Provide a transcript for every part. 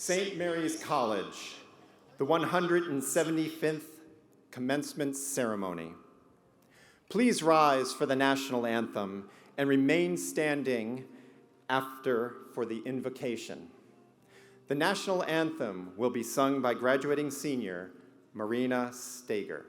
St. Mary's College, the 175th Commencement Ceremony. Please rise for the National Anthem and remain standing after for the invocation. The National Anthem will be sung by graduating senior Marina Stager.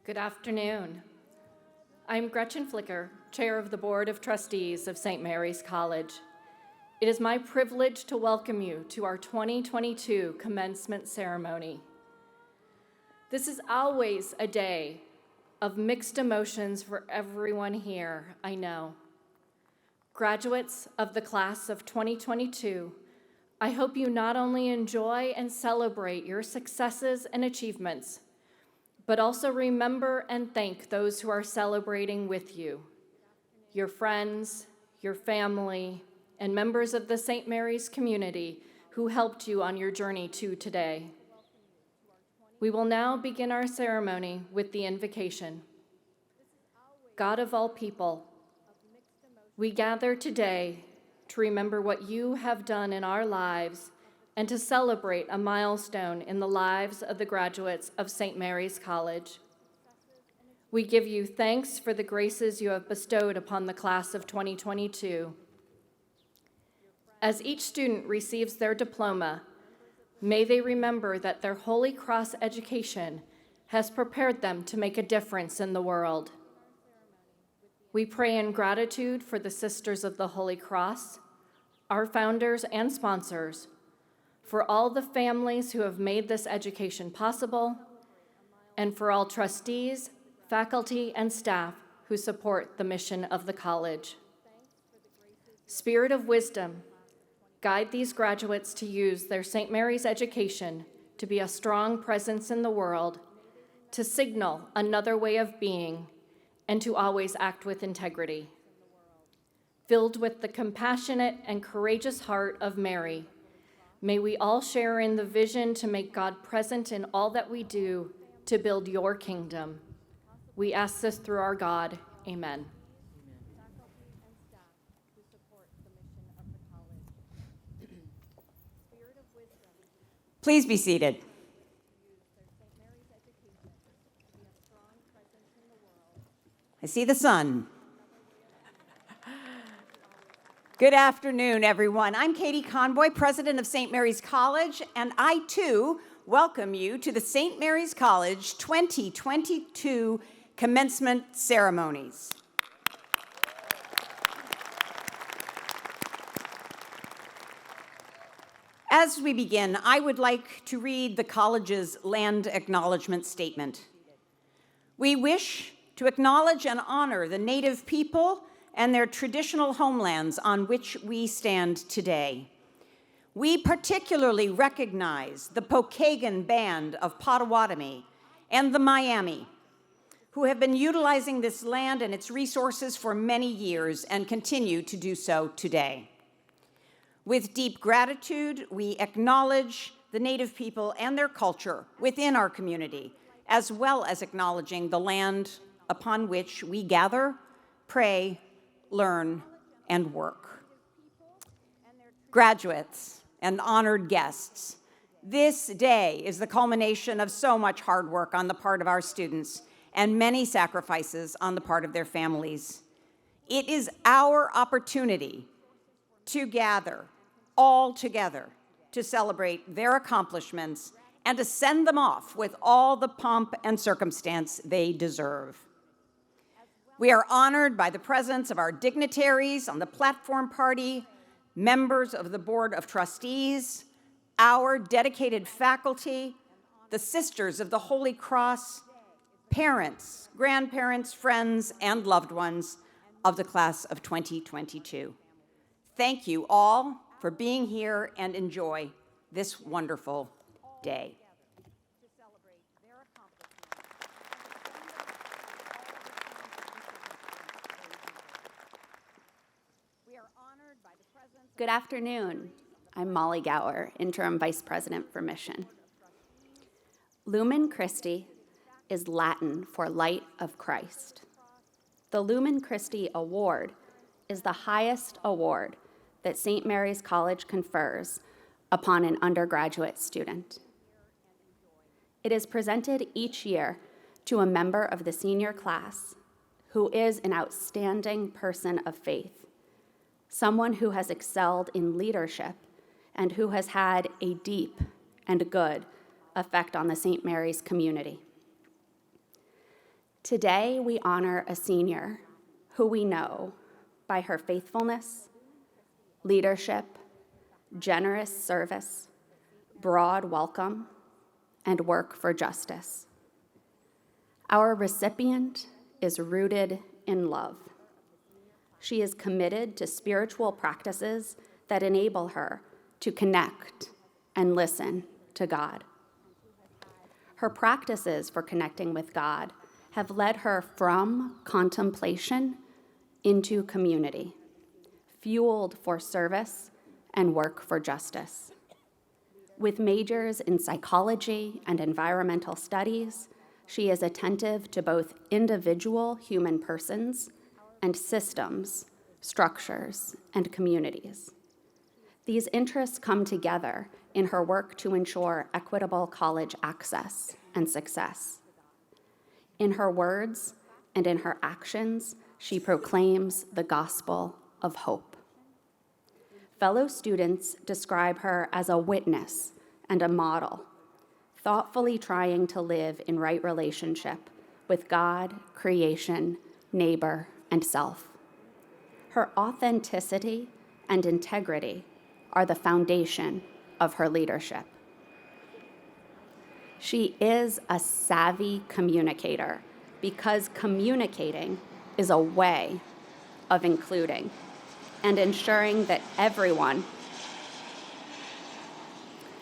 Good afternoon. I'm Gretchen Flicker, Chair of the Board of Trustees of St. Mary's College. It is my privilege to welcome you to our 2022 commencement ceremony. This is always a day of mixed emotions for everyone here, I know. Graduates of the class of 2022, I hope you not only enjoy and celebrate your successes and achievements, but also remember and thank those who are celebrating with you, your friends, your family, and members of the St. Mary's community who helped you on your journey to today. We will now begin our ceremony with the invocation. God of all people, we gather today to remember what you have done in our lives and to celebrate a milestone in the lives of the graduates of St. Mary's College. We give you thanks for the graces you have bestowed upon the class of 2022. As each student receives their diploma, may they remember that their Holy Cross education has prepared them to make a difference in the world. We pray in gratitude for the Sisters of the Holy Cross, our founders and sponsors, for all the families who have made this education possible, and for all trustees, faculty, and staff who support the mission of the college. Spirit of wisdom, guide these graduates to use their St. Mary's education to be a strong presence in the world, to signal another way of being, and to always act with integrity. Filled with the compassionate and courageous heart of Mary, may we all share in the vision to make God present in all that we do to build your kingdom. We ask this through our God. Amen. Please be seated. I see the sun. Good afternoon, everyone. I'm Katie Conboy, president of St. Mary's College, and I, too, welcome you to the St. Mary's College 2022 commencement ceremonies. As we begin, I would like to read the college's land acknowledgement statement. We wish to acknowledge and honor the Native people and their traditional homelands on which we stand today. We particularly recognize the Pokagon Band of Potawatomi and the Miami, who have been utilizing this land and its resources for many years and continue to do so today. With deep gratitude, we acknowledge the Native people and their culture within our community, as well as acknowledging the land upon which we gather, pray, learn, and work. Graduates and honored guests, this day is the culmination of so much hard work on the part of our students and many sacrifices on the part of their families. It is our opportunity to gather all together to celebrate their accomplishments and to send them off with all the pomp and circumstance they deserve. We are honored by the presence of our dignitaries on the platform party, members of the Board of Trustees, our dedicated faculty, the Sisters of the Holy Cross, parents, grandparents, friends, and loved ones of the class of 2022. Thank you all for being here and enjoy this wonderful day. Good afternoon. I'm Molly Gower, Interim Vice President for Mission. Lumen Christie is Latin for Light of Christ. The Lumen Christie Award is the highest award that St. Mary's College confers upon an undergraduate student. It is presented each year to a member of the senior class who is an outstanding person of faith, someone who has excelled in leadership and who has had a deep and good effect on the St. Mary's community. Today, we honor a senior who we know by her faithfulness, leadership, generous service, broad welcome, and work for justice. Our recipient is rooted in love. She is committed to spiritual practices that enable her to connect and listen to God. Her practices for connecting with God have led her from contemplation into community, fueled for service and work for justice. With majors in psychology and environmental studies, she is attentive to both individual human persons and systems, structures, and communities. These interests come together in her work to ensure equitable college access and success. In her words and in her actions, she proclaims the gospel of hope. Fellow students describe her as a witness and a model, thoughtfully trying to live in right relationship with God, creation, neighbor, and self. Her authenticity and integrity are the foundation of her leadership. She is a savvy communicator because communicating is a way of including and ensuring that everyone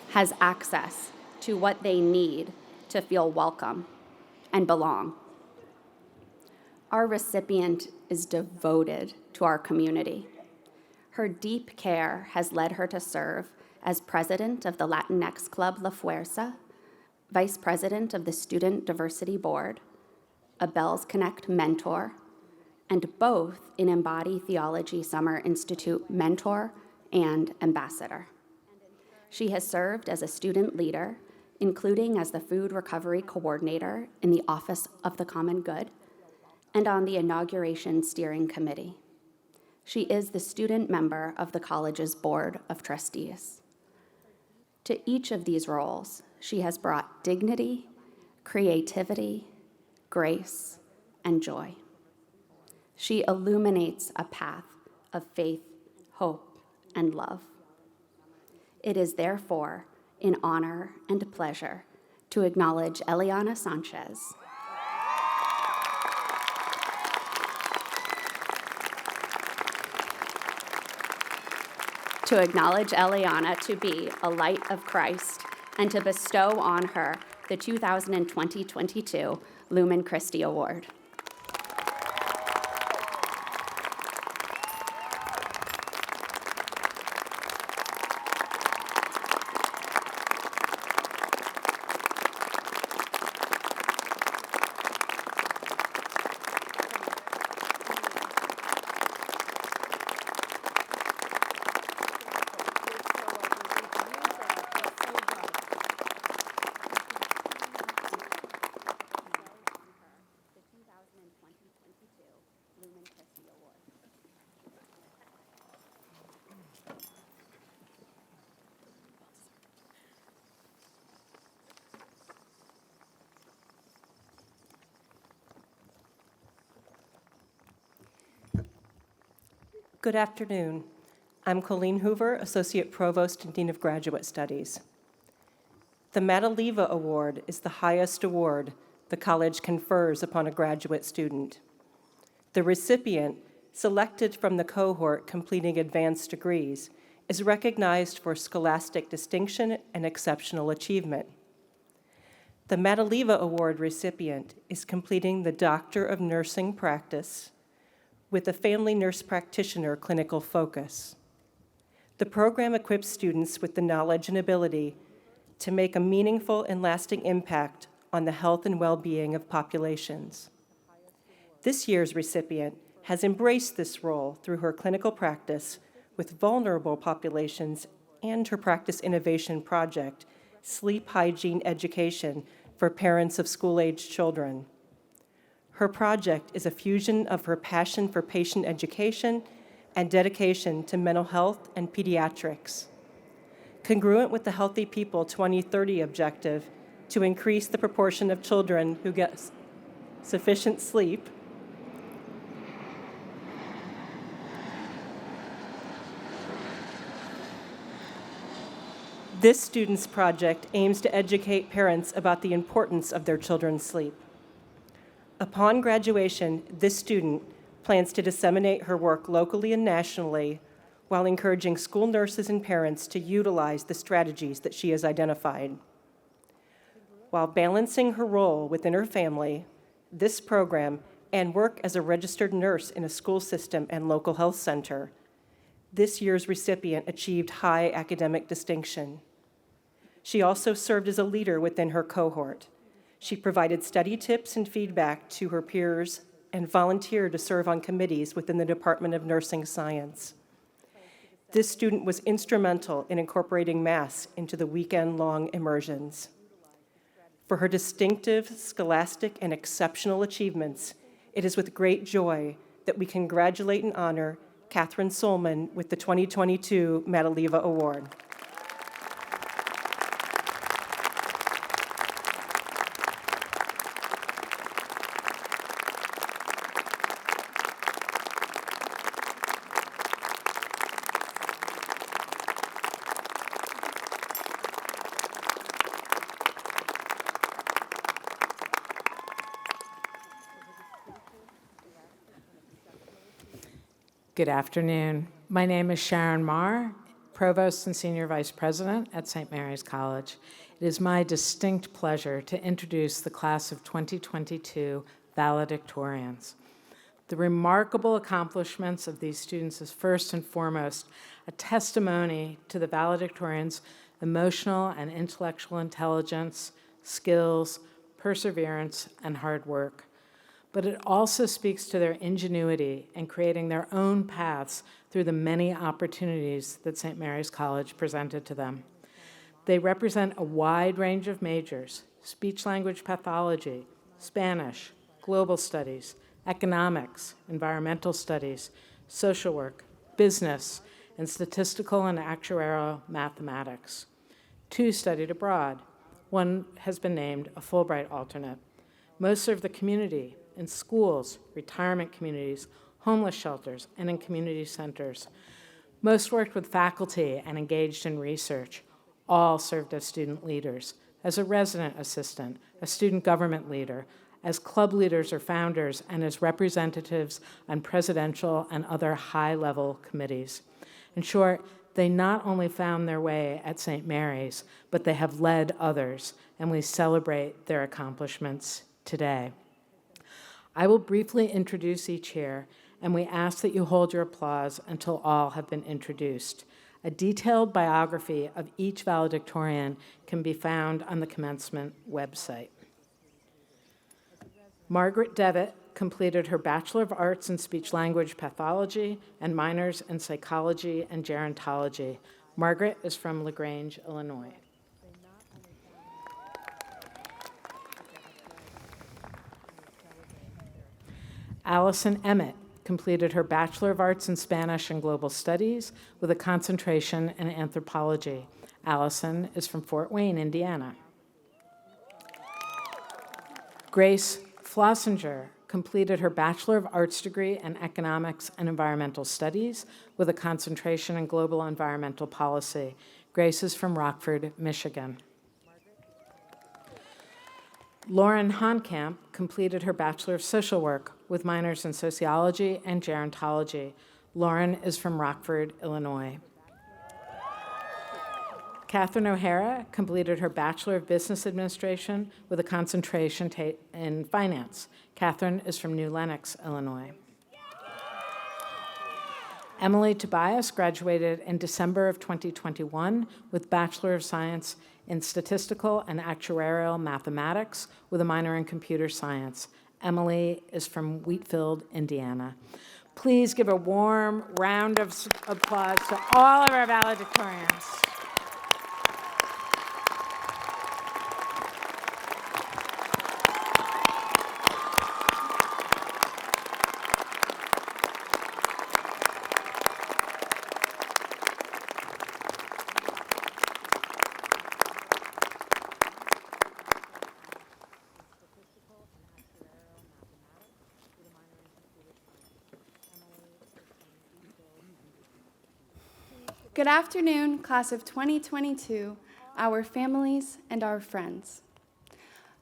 has access to what they need to feel welcome and belong. Our recipient is devoted to our community. Her deep care has led her to serve as president of the Latinx Club La Fuerza, vice president of the Student Diversity Board, a Bells Connect mentor, and both an Embody Theology Summer Institute mentor and ambassador. She has served as a student leader, including as the food recovery coordinator in the Office of the Common Good and on the Inauguration Steering Committee. She is the student member of the college's Board of Trustees. To each of these roles, she has brought dignity, creativity, grace, and joy. She illuminates a path of faith, hope, and love. It is therefore an honor and a pleasure to acknowledge Eliana Sanchez. To acknowledge Eliana to be a light of Christ and to bestow on her the 2020-22 Lumen Christie Award. Good afternoon. I'm Colleen Hoover, Associate Provost and Dean of Graduate Studies. The Leva Award is the highest award the college confers upon a graduate student. The recipient, selected from the cohort completing advanced degrees, is recognized for scholastic distinction and exceptional achievement. The Leva Award recipient is completing the Doctor of Nursing practice with a family nurse practitioner clinical focus. The program equips students with the knowledge and ability to make a meaningful and lasting impact on the health and well-being of populations. This year's recipient has embraced this role through her clinical practice with vulnerable populations and her practice innovation project, Sleep Hygiene Education for Parents of School-Aged Children. Her project is a fusion of her passion for patient education and dedication to mental health and pediatrics. Congruent with the Healthy People 2030 objective to increase the proportion of children who get sufficient sleep, this student's project aims to educate parents about the importance of their children's sleep. Upon graduation, this student plans to disseminate her work locally and nationally while encouraging school nurses and parents to utilize the strategies that she has identified. While balancing her role within her family, this program, and work as a registered nurse in a school system and local health center, this year's recipient achieved high academic distinction. She also served as a leader within her cohort. She provided study tips and feedback to her peers and volunteered to serve on committees within the Department of Nursing Science. This student was instrumental in incorporating math into the weekend-long immersions. For her distinctive, scholastic, and exceptional achievements, it is with great joy that we congratulate and honor Catherine Solman with the 2022 Leva Award. Good afternoon. My name is Sharon Marr, Provost and Senior Vice President at St. Mary's College. It is my distinct pleasure to introduce the class of 2022 Valedictorians. The remarkable accomplishments of these students is first and foremost a testimony to the valedictorians' emotional and intellectual intelligence, skills, perseverance, and hard work. But it also speaks to their ingenuity in creating their own paths through the many opportunities that St. Mary's College presented to them. They represent a wide range of majors: speech-language pathology, Spanish, global studies, economics, environmental studies, social work, business, and statistical and actuarial mathematics. 2 studied abroad. 1 has been named a Fulbright alternate. Most serve the community in schools, retirement communities, homeless shelters, and in community centers. Most worked with faculty and engaged in research. All served as student leaders, as a resident assistant, a student government leader, as club leaders or founders, and as representatives on presidential and other high-level committees. In short, they not only found their way at St. Mary's, but they have led others, and we celebrate their accomplishments today. I will briefly introduce each here, and we ask that you hold your applause until all have been introduced. A detailed biography of each valedictorian can be found on the Commencement website. Margaret Devitt completed her Bachelor of Arts in Speech-Language Pathology and minors in Psychology and Gerontology. Margaret is from LaGrange, Illinois. Allison Emmett completed her Bachelor of Arts in Spanish and Global Studies with a concentration in anthropology. Allison is from Fort Wayne, Indiana. Grace Flossinger completed her Bachelor of Arts degree in Economics and Environmental Studies with a concentration in Global Environmental Policy. Grace is from Rockford, Michigan. Lauren Honkamp completed her Bachelor of Social Work with minors in Sociology and Gerontology. Lauren is from Rockford, Illinois. Catherine O'Hara completed her Bachelor of Business Administration with a concentration in finance. Catherine is from New Lenox, Illinois. Emily Tobias graduated in December of 2021 with Bachelor of Science in Statistical and Actuarial Mathematics with a minor in Computer Science. Emily is from Wheatfield, Indiana. Please give a warm round of applause to all of our valedictorians. Good afternoon, class of 2022, our families and our friends.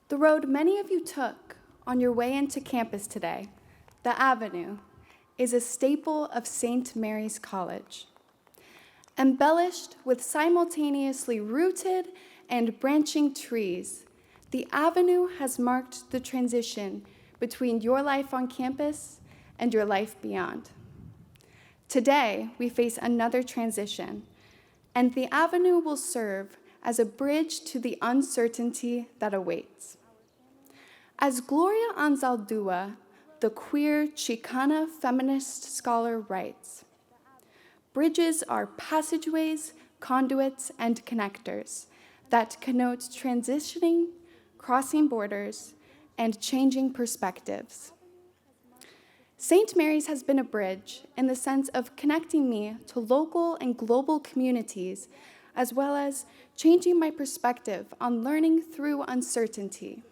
The road many of you took on your way into campus today, the Avenue, is a staple of St. Mary's College. Embellished with simultaneously rooted and branching trees, the Avenue has marked the transition between your life on campus and your life beyond. Today, we face another transition, and the Avenue will serve as a bridge to the uncertainty that awaits. As Gloria Anzaldúa, the queer Chicana feminist scholar, writes, "Bridges are passageways, conduits, and connectors that connote transitioning, crossing borders, and changing perspectives." St. Mary's has been a bridge in the sense of connecting me to local and global communities, as well as changing my perspective on learning through uncertainty.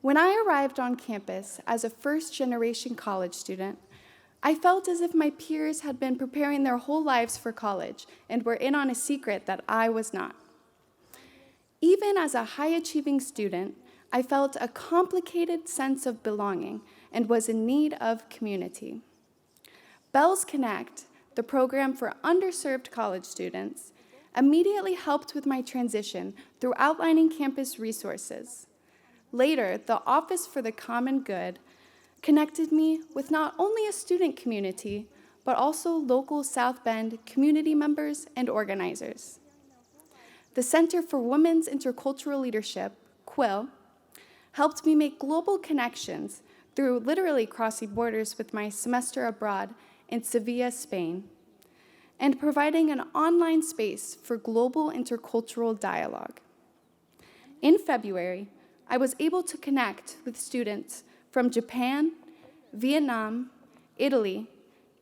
When I arrived on campus as a first-generation college student, I felt as if my peers had been preparing their whole lives for college and were in on a secret that I was not. Even as a high-achieving student, I felt a complicated sense of belonging and was in need of community. Bells Connect, the program for underserved college students, immediately helped with my transition through outlining campus resources. Later, the Office for the Common Good connected me with not only a student community, but also local South Bend community members and organizers. The Center for Women's Intercultural Leadership, QUIL, helped me make global connections through literally crossing borders with my semester abroad in Sevilla, Spain, and providing an online space for global intercultural dialogue. In February, I was able to connect with students from Japan, Vietnam, Italy,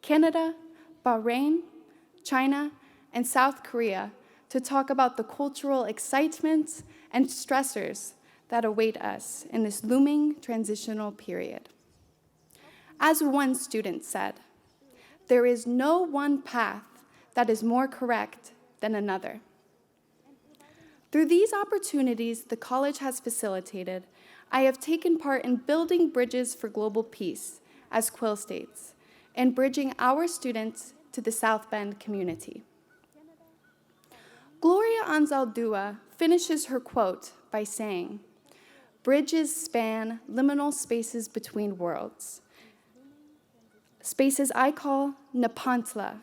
Canada, Bahrain, China, and South Korea to talk about the cultural excitements and stressors that await us in this looming transitional period. As one student said, There is no one path that is more correct than another. Through these opportunities the college has facilitated, I have taken part in building bridges for global peace, as Quill states, and bridging our students to the South Bend community. Gloria Anzaldúa finishes her quote by saying, "Bridges span liminal spaces between worlds, spaces I call Nepantla,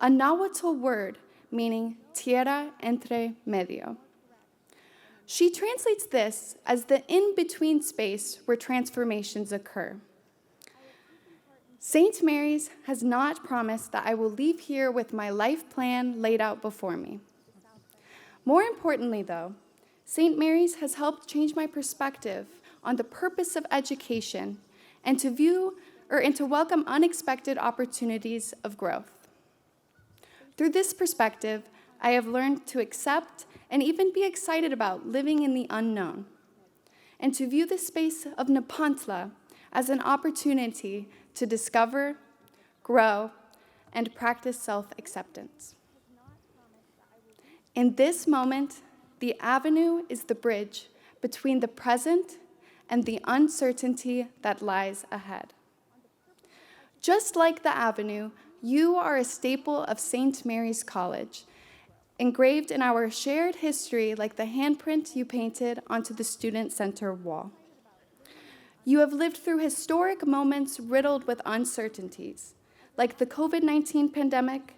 a Nahuatl word meaning tierra entre medio." She translates this as the in-between space where transformations occur. St. Mary's has not promised that I will leave here with my life plan laid out before me. More importantly, though, St. Mary's has helped change my perspective on the purpose of education and to welcome unexpected opportunities of growth. Through this perspective, I have learned to accept and even be excited about living in the unknown, and to view the space of Nepantla as an opportunity to discover, grow, and practice self-acceptance. In this moment, the avenue is the bridge between the present and the uncertainty that lies ahead. Just like the avenue, you are a staple of St. Mary's College, engraved in our shared history like the handprint you painted onto the student center wall. You have lived through historic moments riddled with uncertainties, like the COVID-19 pandemic,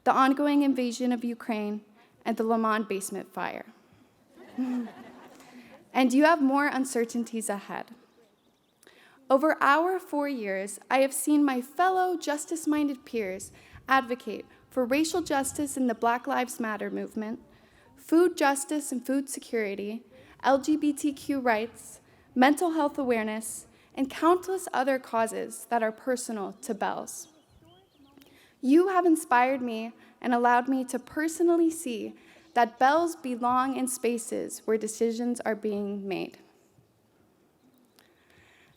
the ongoing invasion of Ukraine, and the Lamont basement fire. And you have more uncertainties ahead. Over our 4 years, I have seen my fellow justice-minded peers advocate for racial justice in the Black Lives Matter movement, food justice and food security, LGBTQ rights, mental health awareness, and countless other causes that are personal to Bells. You have inspired me and allowed me to personally see that Bells belong in spaces where decisions are being made.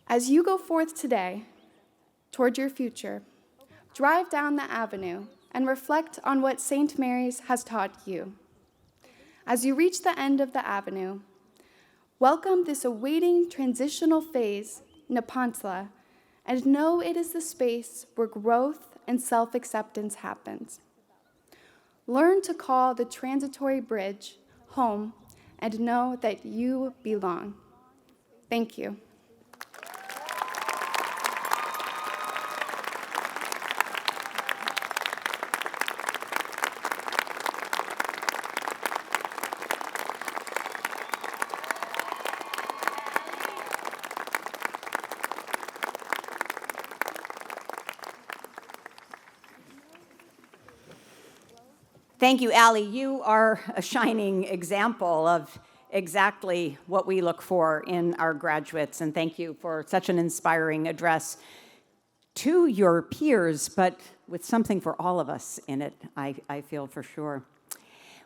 As you go forth today toward your future, drive down the avenue and reflect on what St. Mary's has taught you. As you reach the end of the avenue, welcome this awaiting transitional phase, Nepantla, and know it is the space where growth and self-acceptance happens. Learn to call the transitory bridge home and know that you belong. Thank you. Thank you, Allie. You are a shining example of exactly what we look for in our graduates, and thank you for such an inspiring address to your peers, but with something for all of us in it, I feel for sure.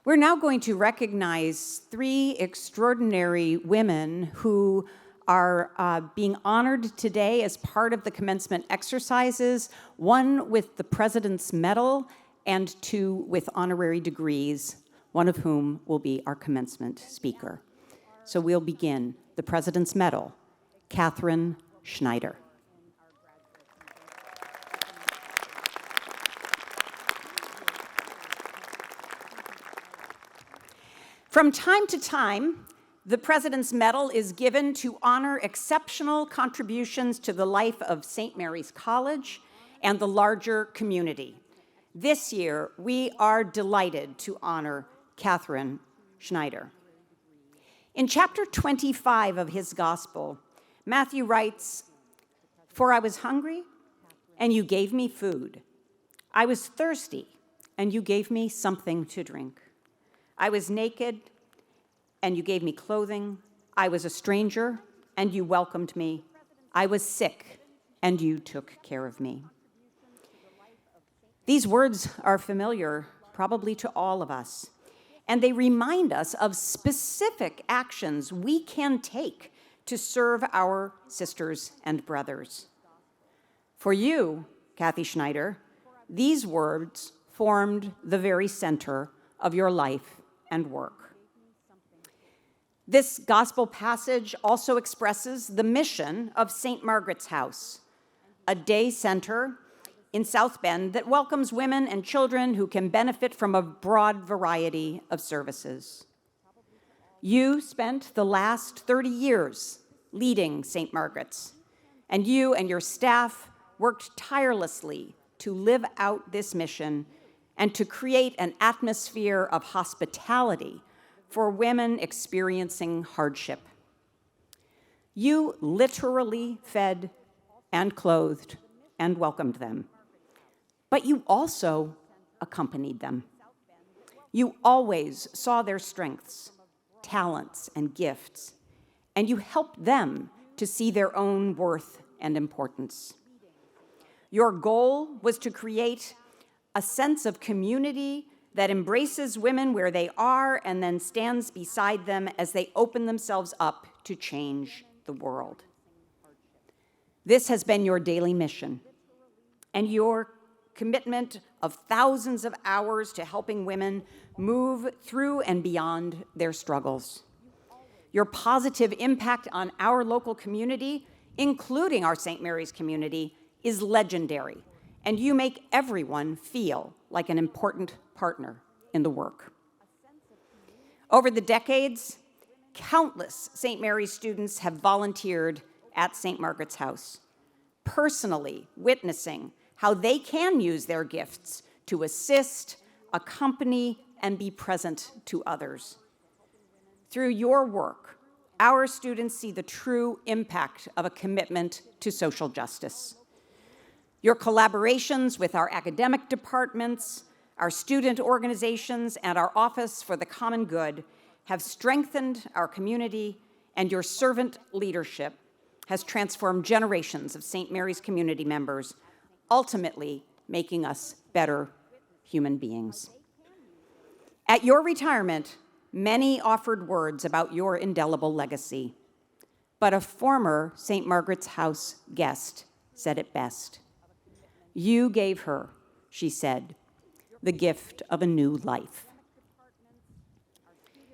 We're now going to recognize 3 extraordinary women who are being honored today as part of the commencement exercises, one with the President's Medal and 2 with honorary degrees, one of whom will be our commencement speaker. So we'll begin. The President's Medal, Catherine Schneider. From time to time, the President's Medal is given to honor exceptional contributions to the life of St. Mary's College and the larger community. This year, we are delighted to honor Catherine Schneider. In chapter 25 of his gospel, Matthew writes, "For I was hungry, and you gave me food. I was thirsty, and you gave me something to drink. I was naked, and you gave me clothing. I was a stranger, and you welcomed me. I was sick, and you took care of me." These words are familiar, probably to all of us, and they remind us of specific actions we can take to serve our sisters and brothers. For you, Kathy Schneider, these words formed the very center of your life and work. This gospel passage also expresses the mission of St. Margaret's House, a day center in South Bend that welcomes women and children who can benefit from a broad variety of services. You spent the last 30 years leading St. Margaret's, and you and your staff worked tirelessly to live out this mission and to create an atmosphere of hospitality for women experiencing hardship. You literally fed and clothed and welcomed them, but you also accompanied them. You always saw their strengths, talents, and gifts, and you helped them to see their own worth and importance. Your goal was to create a sense of community that embraces women where they are and then stands beside them as they open themselves up to change the world. This has been your daily mission, and your commitment of thousands of hours to helping women move through and beyond their struggles. Your positive impact on our local community, including our St. Mary's community, is legendary, and you make everyone feel like an important partner in the work. Over the decades, countless St. Mary's students have volunteered at St. Margaret's House, personally witnessing how they can use their gifts to assist, accompany, and be present to others. Through your work, our students see the true impact of a commitment to social justice. Your collaborations with our academic departments, our student organizations, and our Office for the Common Good have strengthened our community, and your servant leadership has transformed generations of St. Mary's community members, ultimately making us better human beings. At your retirement, many offered words about your indelible legacy, but a former St. Margaret's House guest said it best. You gave her, she said, the gift of a new life.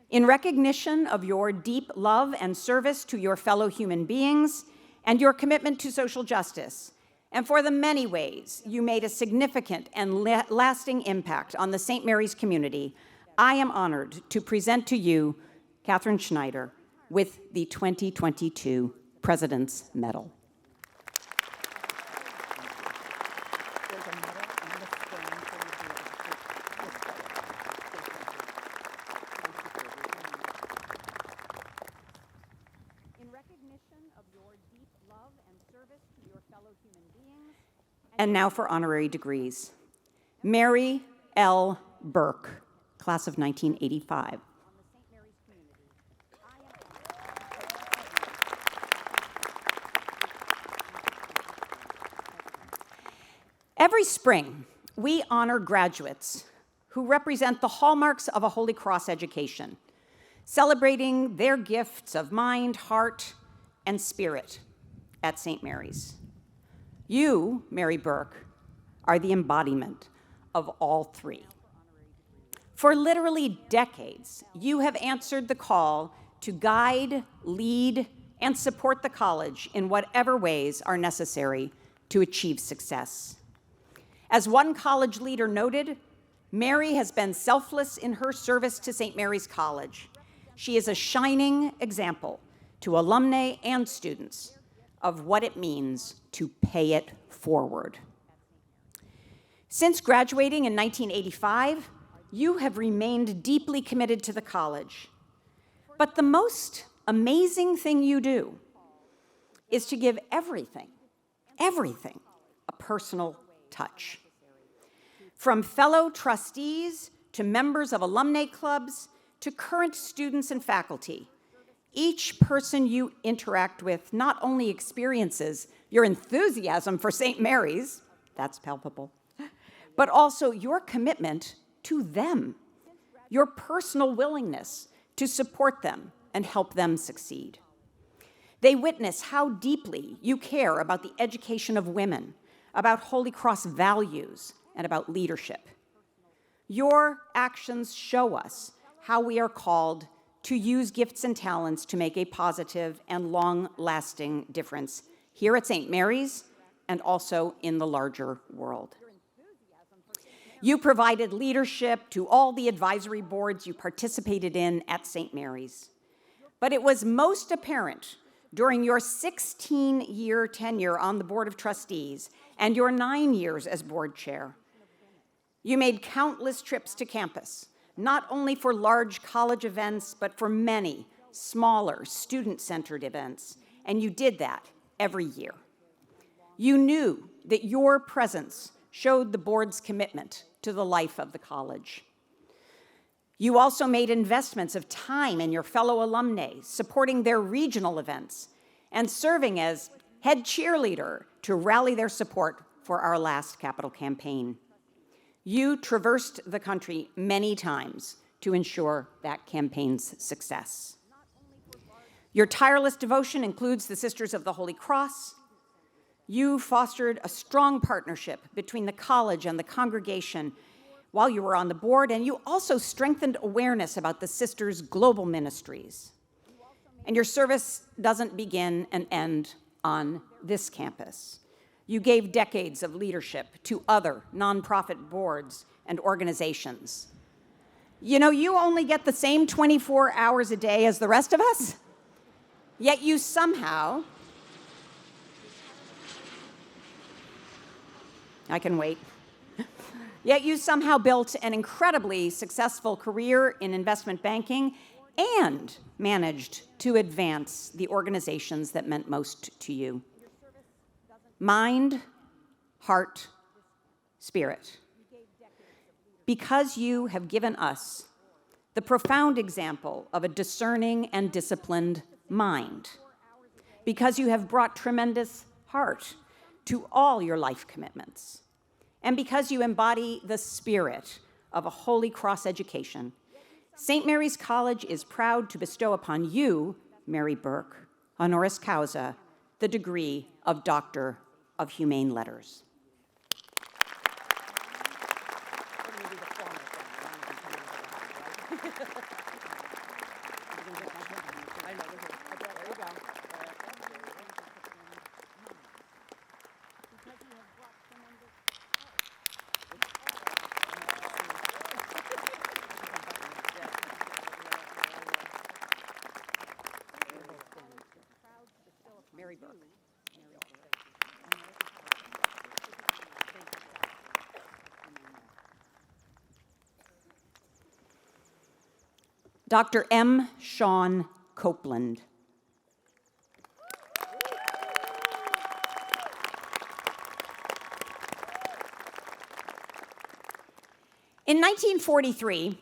In recognition of your deep love and service to your fellow human beings and your commitment to social justice, and for the many ways you made a significant and lasting impact on the St. Mary's community, I am honored to present to you Catherine Schneider with the 2022 President's Medal. And now for honorary degrees. Mary L. Burke, class of 1985. Every spring, we honor graduates who represent the hallmarks of a Holy Cross education, celebrating their gifts of mind, heart, and spirit at St. Mary's. You, Mary Burke, are the embodiment of all three. For literally decades, you have answered the call to guide, lead, and support the college in whatever ways are necessary to achieve success. As one college leader noted, Mary has been selfless in her service to St. Mary's College. She is a shining example to alumni and students of what it means to pay it forward. Since graduating in 1985, you have remained deeply committed to the college. But the most amazing thing you do is to give everything, a personal touch. From fellow trustees to members of alumni clubs to current students and faculty, each person you interact with not only experiences your enthusiasm for St. Mary's, that's palpable, but also your commitment to them, your personal willingness to support them and help them succeed. They witness how deeply you care about the education of women, about Holy Cross values and about leadership. Your actions show us how we are called to use gifts and talents to make a positive and long-lasting difference here at St. Mary's and also in the larger world. You provided leadership to all the advisory boards you participated in at St. Mary's. But it was most apparent during your 16-year tenure on the Board of Trustees and your 9 years as board chair. You made countless trips to campus, not only for large college events, but for many smaller student-centered events, and you did that every year. You knew that your presence showed the board's commitment to the life of the college. You also made investments of time in your fellow alumni, supporting their regional events and serving as head cheerleader to rally their support for our last capital campaign. You traversed the country many times to ensure that campaign's success. Your tireless devotion includes the Sisters of the Holy Cross. You fostered a strong partnership between the college and the congregation while you were on the board, and you also strengthened awareness about the Sisters' global ministries. And your service doesn't begin and end on this campus. You gave decades of leadership to other nonprofit boards and organizations. You know, you only get the same 24 hours a day as the rest of us, yet you somehow, I can wait. Yet you somehow built an incredibly successful career in investment banking and managed to advance the organizations that meant most to you. Mind, heart, spirit. Because you have given us the profound example of a discerning and disciplined mind. Because you have brought tremendous heart to all your life commitments. And because you embody the spirit of a Holy Cross education, St. Mary's College is proud to bestow upon you, Mary Burke, honoris causa, the degree of Doctor of Humane Letters. Mary Burke. Dr. M. Sean Copeland. In 1943,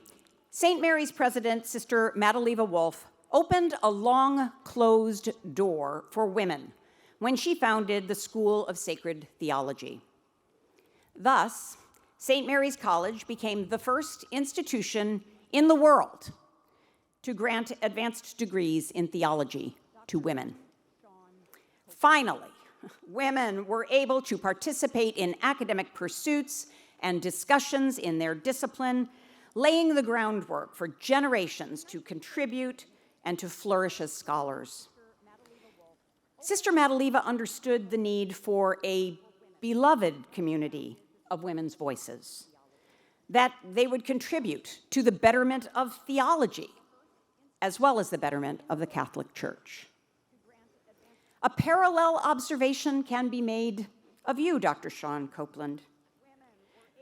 St. Mary's president, Sister Leva Wolfe, opened a long closed door for women when she founded the School of Sacred Theology. Thus, St. Mary's College became the first institution in the world to grant advanced degrees in theology to women. Finally, women were able to participate in academic pursuits and discussions in their discipline, laying the groundwork for generations to contribute and to flourish as scholars. Sister Leva understood the need for a beloved community of women's voices, that they would contribute to the betterment of theology, as well as the betterment of the Catholic Church. A parallel observation can be made of you, Dr. Sean Copeland.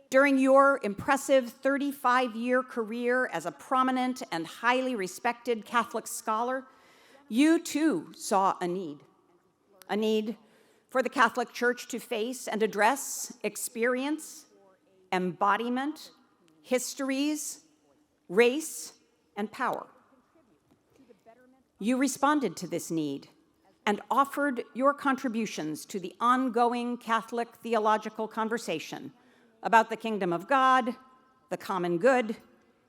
During your impressive 35-year career as a prominent and highly respected Catholic scholar, you too saw a need for the Catholic Church to face and address experience, embodiment, histories, race, and power. You responded to this need and offered your contributions to the ongoing Catholic theological conversation about the kingdom of God, the common good,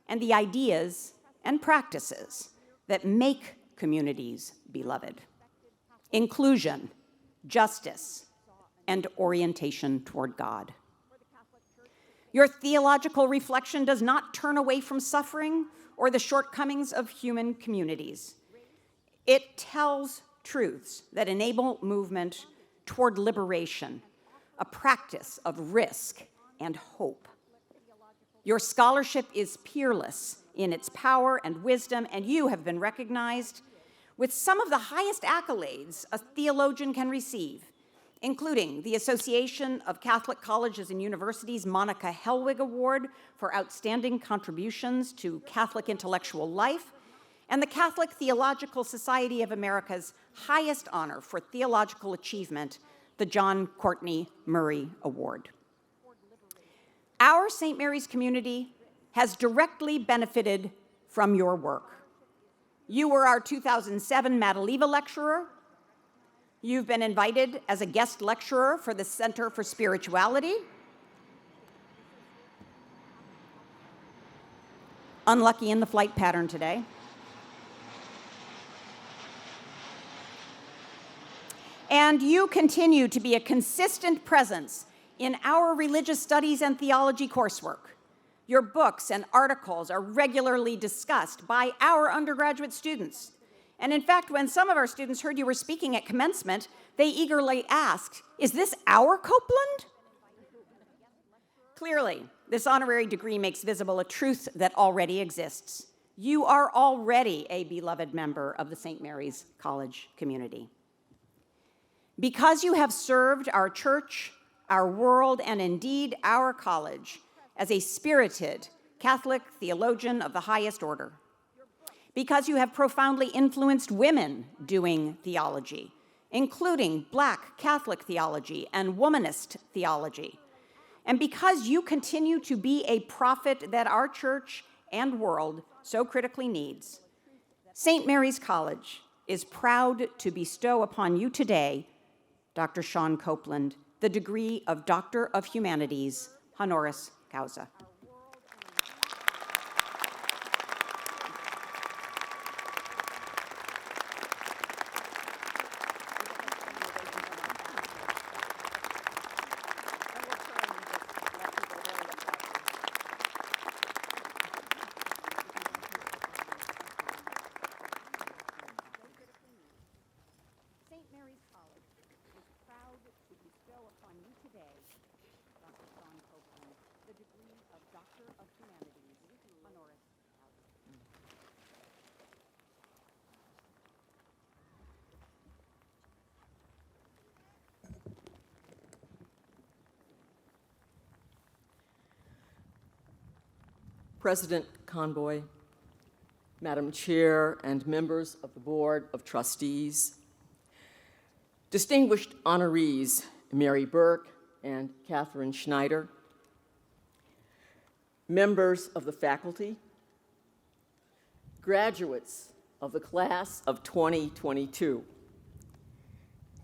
and the ideas and practices that make communities beloved. Inclusion, justice, and orientation toward God. Your theological reflection does not turn away from suffering or the shortcomings of human communities. It tells truths that enable movement toward liberation, a practice of risk and hope. Your scholarship is peerless in its power and wisdom, and you have been recognized with some of the highest accolades a theologian can receive, including the Association of Catholic Colleges and Universities Monica Hellwig Award for outstanding contributions to Catholic intellectual life, and the Catholic Theological Society of America's highest honor for theological achievement, the John Courtney Murray Award. Our St. Mary's community has directly benefited from your work. You were our 2007 Leva lecturer. You've been invited as a guest lecturer for the Center for Spirituality. Unlucky in the flight pattern today. And you continue to be a consistent presence in our religious studies and theology coursework. Your books and articles are regularly discussed by our undergraduate students. And in fact, when some of our students heard you were speaking at commencement, they eagerly asked, "Is this our Copeland?" Clearly, this honorary degree makes visible a truth that already exists. You are already a beloved member of the St. Mary's College community. Because you have served our church, our world, and indeed our college as a spirited Catholic theologian of the highest order. Because you have profoundly influenced women doing theology, including Black Catholic theology and womanist theology. And because you continue to be a prophet that our church and world so critically needs, St. Mary's College is proud to bestow upon you today, Dr. Sean Copeland, the degree of Doctor of Humanities, honoris causa. President Conboy, Madam Chair, and members of the Board of Trustees, distinguished honorees Mary Burke and Catherine Schneider, members of the faculty, graduates of the class of 2022,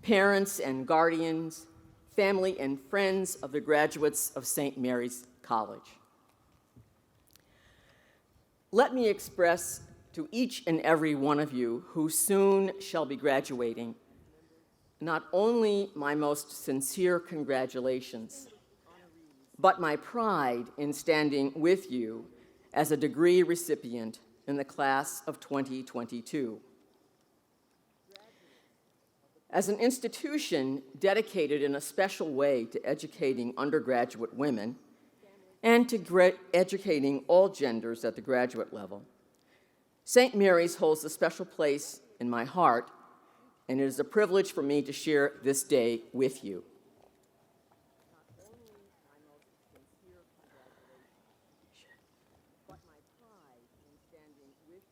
parents and guardians, family and friends of the graduates of St. Mary's College. Let me express to each and every one of you who soon shall be graduating not only my most sincere congratulations, but my pride in standing with you as a degree recipient in the class of 2022. As an institution dedicated in a special way to educating undergraduate women and to educating all genders at the graduate level, St. Mary's holds a special place in my heart, and it is a privilege for me to share this day with you.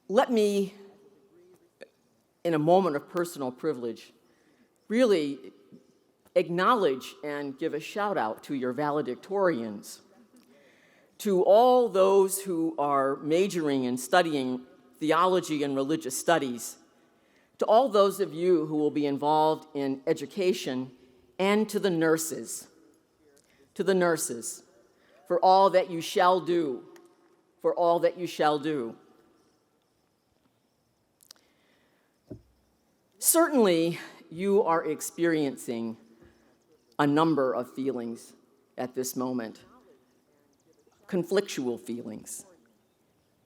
Let me, in a moment of personal privilege, really acknowledge and give a shout out to your valedictorians, to all those who are majoring and studying theology and religious studies, to all those of you who will be involved in education, and to the nurses, for all that you shall do, for all that you shall do. Certainly, you are experiencing a number of feelings at this moment. conflictual feelings,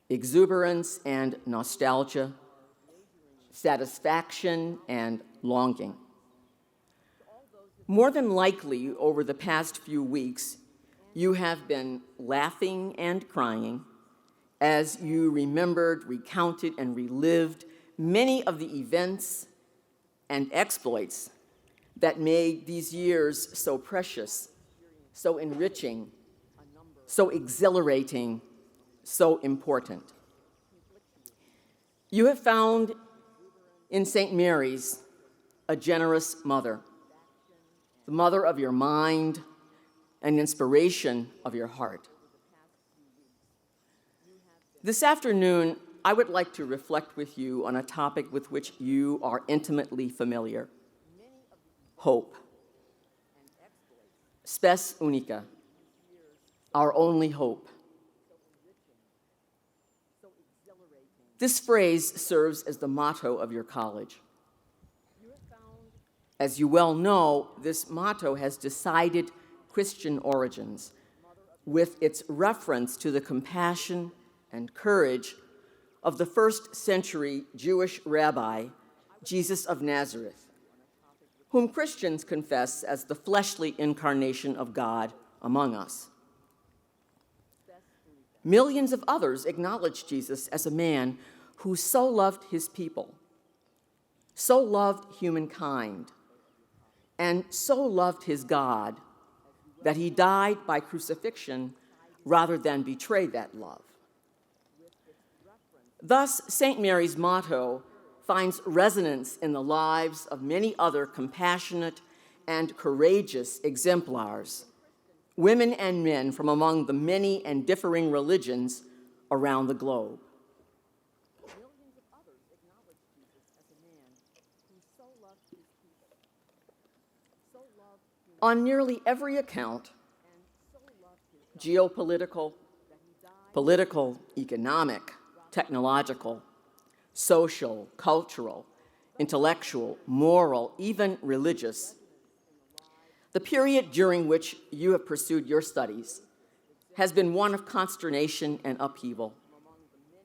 exuberance and nostalgia, satisfaction and longing. More than likely, over the past few weeks, you have been laughing and crying as you remembered, recounted, and relived many of the events and exploits that made these years so precious, so enriching, so exhilarating, so important. You have found in St. Mary's a generous mother, the mother of your mind and inspiration of your heart. This afternoon, I would like to reflect with you on a topic with which you are intimately familiar: hope. Spes unica, our only hope. This phrase serves as the motto of your college. As you well know, this motto has decided Christian origins, with its reference to the compassion and courage of the first-century Jewish rabbi, Jesus of Nazareth, whom Christians confess as the fleshly incarnation of God among us. Millions of others acknowledge Jesus as a man who so loved his people, so loved humankind, and so loved his God that he died by crucifixion rather than betray that love. Thus, St. Mary's motto finds resonance in the lives of many other compassionate and courageous exemplars, women and men from among the many and differing religions around the globe. On nearly every account, geopolitical, political, economic, technological, social, cultural, intellectual, moral, even religious, the period during which you have pursued your studies has been one of consternation and upheaval,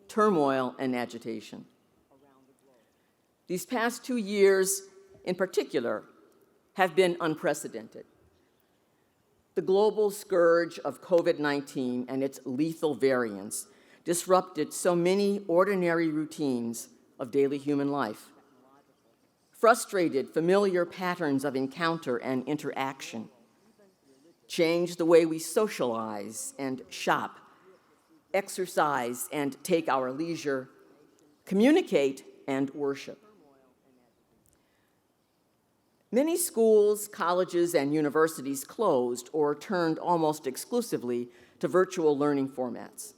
turmoil and agitation. These past 2 years, in particular, have been unprecedented. The global scourge of COVID-19 and its lethal variants disrupted so many ordinary routines of daily human life, frustrated familiar patterns of encounter and interaction, changed the way we socialize and shop, exercise and take our leisure, communicate and worship. Many schools, colleges, and universities closed or turned almost exclusively to virtual learning formats.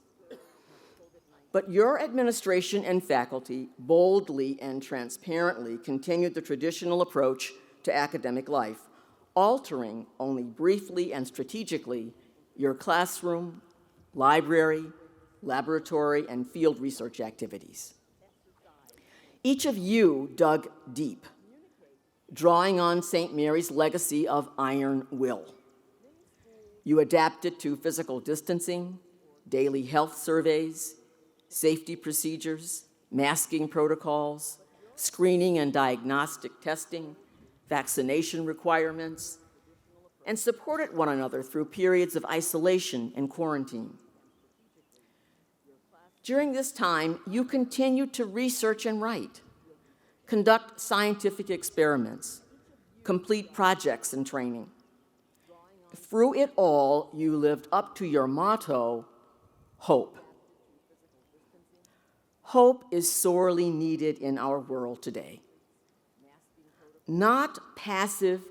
But your administration and faculty boldly and transparently continued the traditional approach to academic life, altering only briefly and strategically your classroom, library, laboratory, and field research activities. Each of you dug deep, drawing on St. Mary's legacy of iron will. You adapted to physical distancing, daily health surveys, safety procedures, masking protocols, screening and diagnostic testing, vaccination requirements, and supported one another through periods of isolation and quarantine. During this time, you continued to research and write, conduct scientific experiments, complete projects and training. Through it all, you lived up to your motto, hope. Hope is sorely needed in our world today. Not passive,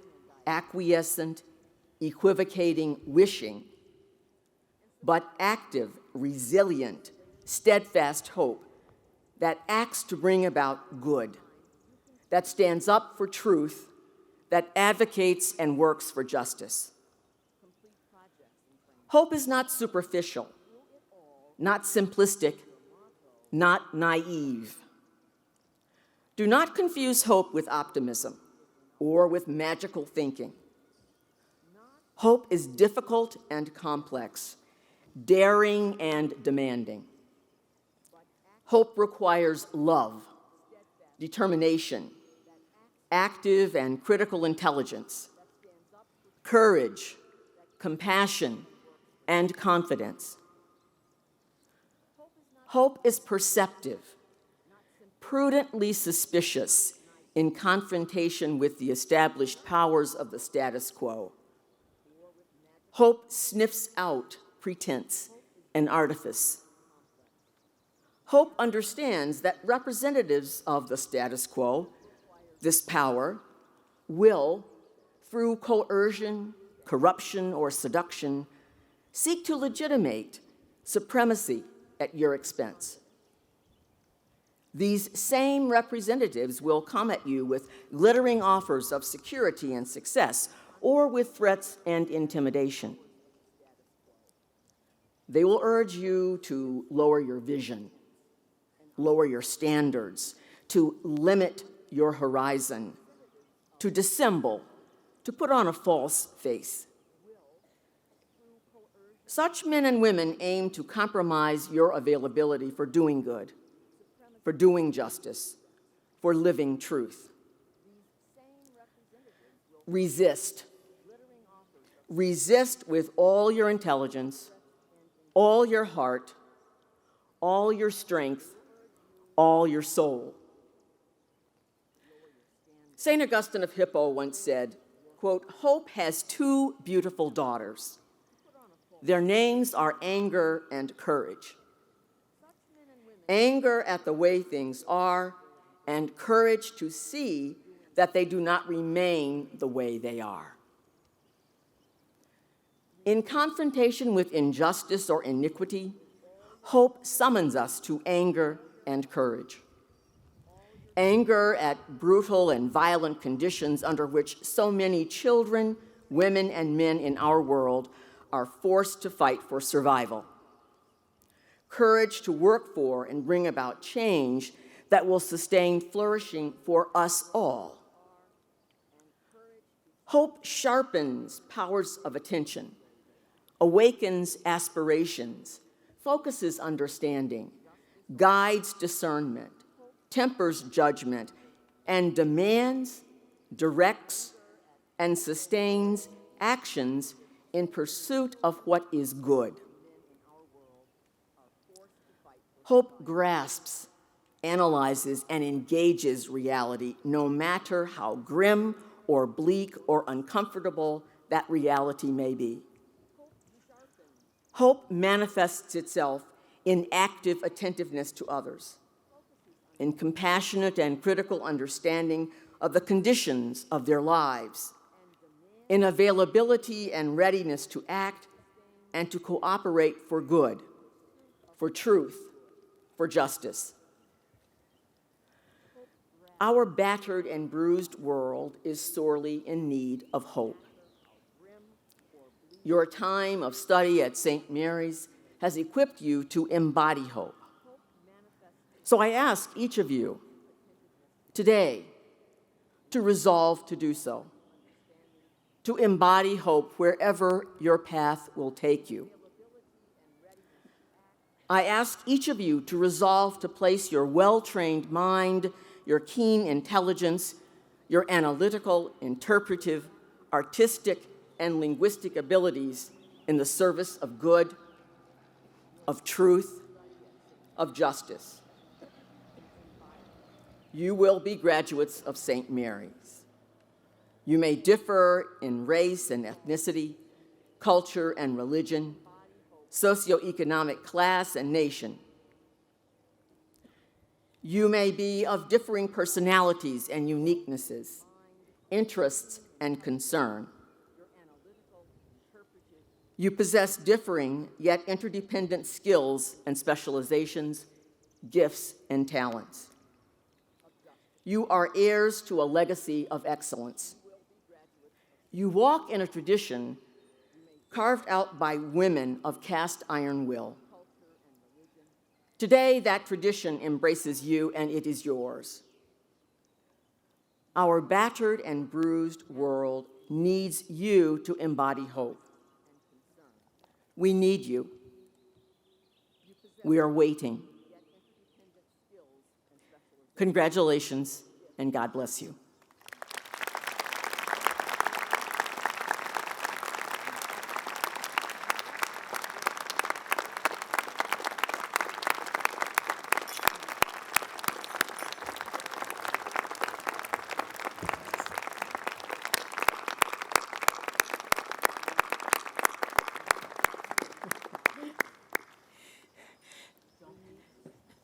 acquiescent, equivocating wishing, but active, resilient, steadfast hope that acts to bring about good, that stands up for truth, that advocates and works for justice. Hope is not superficial, not simplistic, not naive. Do not confuse hope with optimism or with magical thinking. Hope is difficult and complex, daring and demanding. Hope requires love, determination, active and critical intelligence, courage, compassion, and confidence. Hope is perceptive, prudently suspicious in confrontation with the established powers of the status quo. Hope sniffs out pretense and artifice. Hope understands that representatives of the status quo, this power, will, through coercion, corruption, or seduction, seek to legitimate supremacy at your expense. These same representatives will come at you with glittering offers of security and success, or with threats and intimidation. They will urge you to lower your vision, lower your standards, to limit your horizon, to dissemble, to put on a false face. Such men and women aim to compromise your availability for doing good, for doing justice, for living truth. Resist. Resist with all your intelligence, all your heart, all your strength, all your soul. St. Augustine of Hippo once said, quote, "Hope has two beautiful daughters. Their names are anger and courage. Anger at the way things are, and courage to see that they do not remain the way they are." In confrontation with injustice or iniquity, hope summons us to anger and courage. Anger at brutal and violent conditions under which so many children, women, and men in our world are forced to fight for survival. Courage to work for and bring about change that will sustain flourishing for us all. Hope sharpens powers of attention, awakens aspirations, focuses understanding, guides discernment, tempers judgment, and demands, directs, and sustains actions in pursuit of what is good. Hope grasps, analyzes, and engages reality, no matter how grim or bleak or uncomfortable that reality may be. Hope manifests itself in active attentiveness to others, in compassionate and critical understanding of the conditions of their lives, in availability and readiness to act and to cooperate for good, for truth, for justice. Our battered and bruised world is sorely in need of hope. Your time of study at St. Mary's has equipped you to embody hope. So I ask each of you today to resolve to do so, to embody hope wherever your path will take you. I ask each of you to resolve to place your well-trained mind, your keen intelligence, your analytical, interpretive, artistic, and linguistic abilities in the service of good, of truth, of justice. You will be graduates of St. Mary's. You may differ in race and ethnicity, culture and religion, socioeconomic class and nation. You may be of differing personalities and uniquenesses, interests and concern. You possess differing yet interdependent skills and specializations, gifts and talents. You are heirs to a legacy of excellence. You walk in a tradition carved out by women of cast iron will. Today, that tradition embraces you, and it is yours. Our battered and bruised world needs you to embody hope. We need you We are waiting. Congratulations, and God bless you.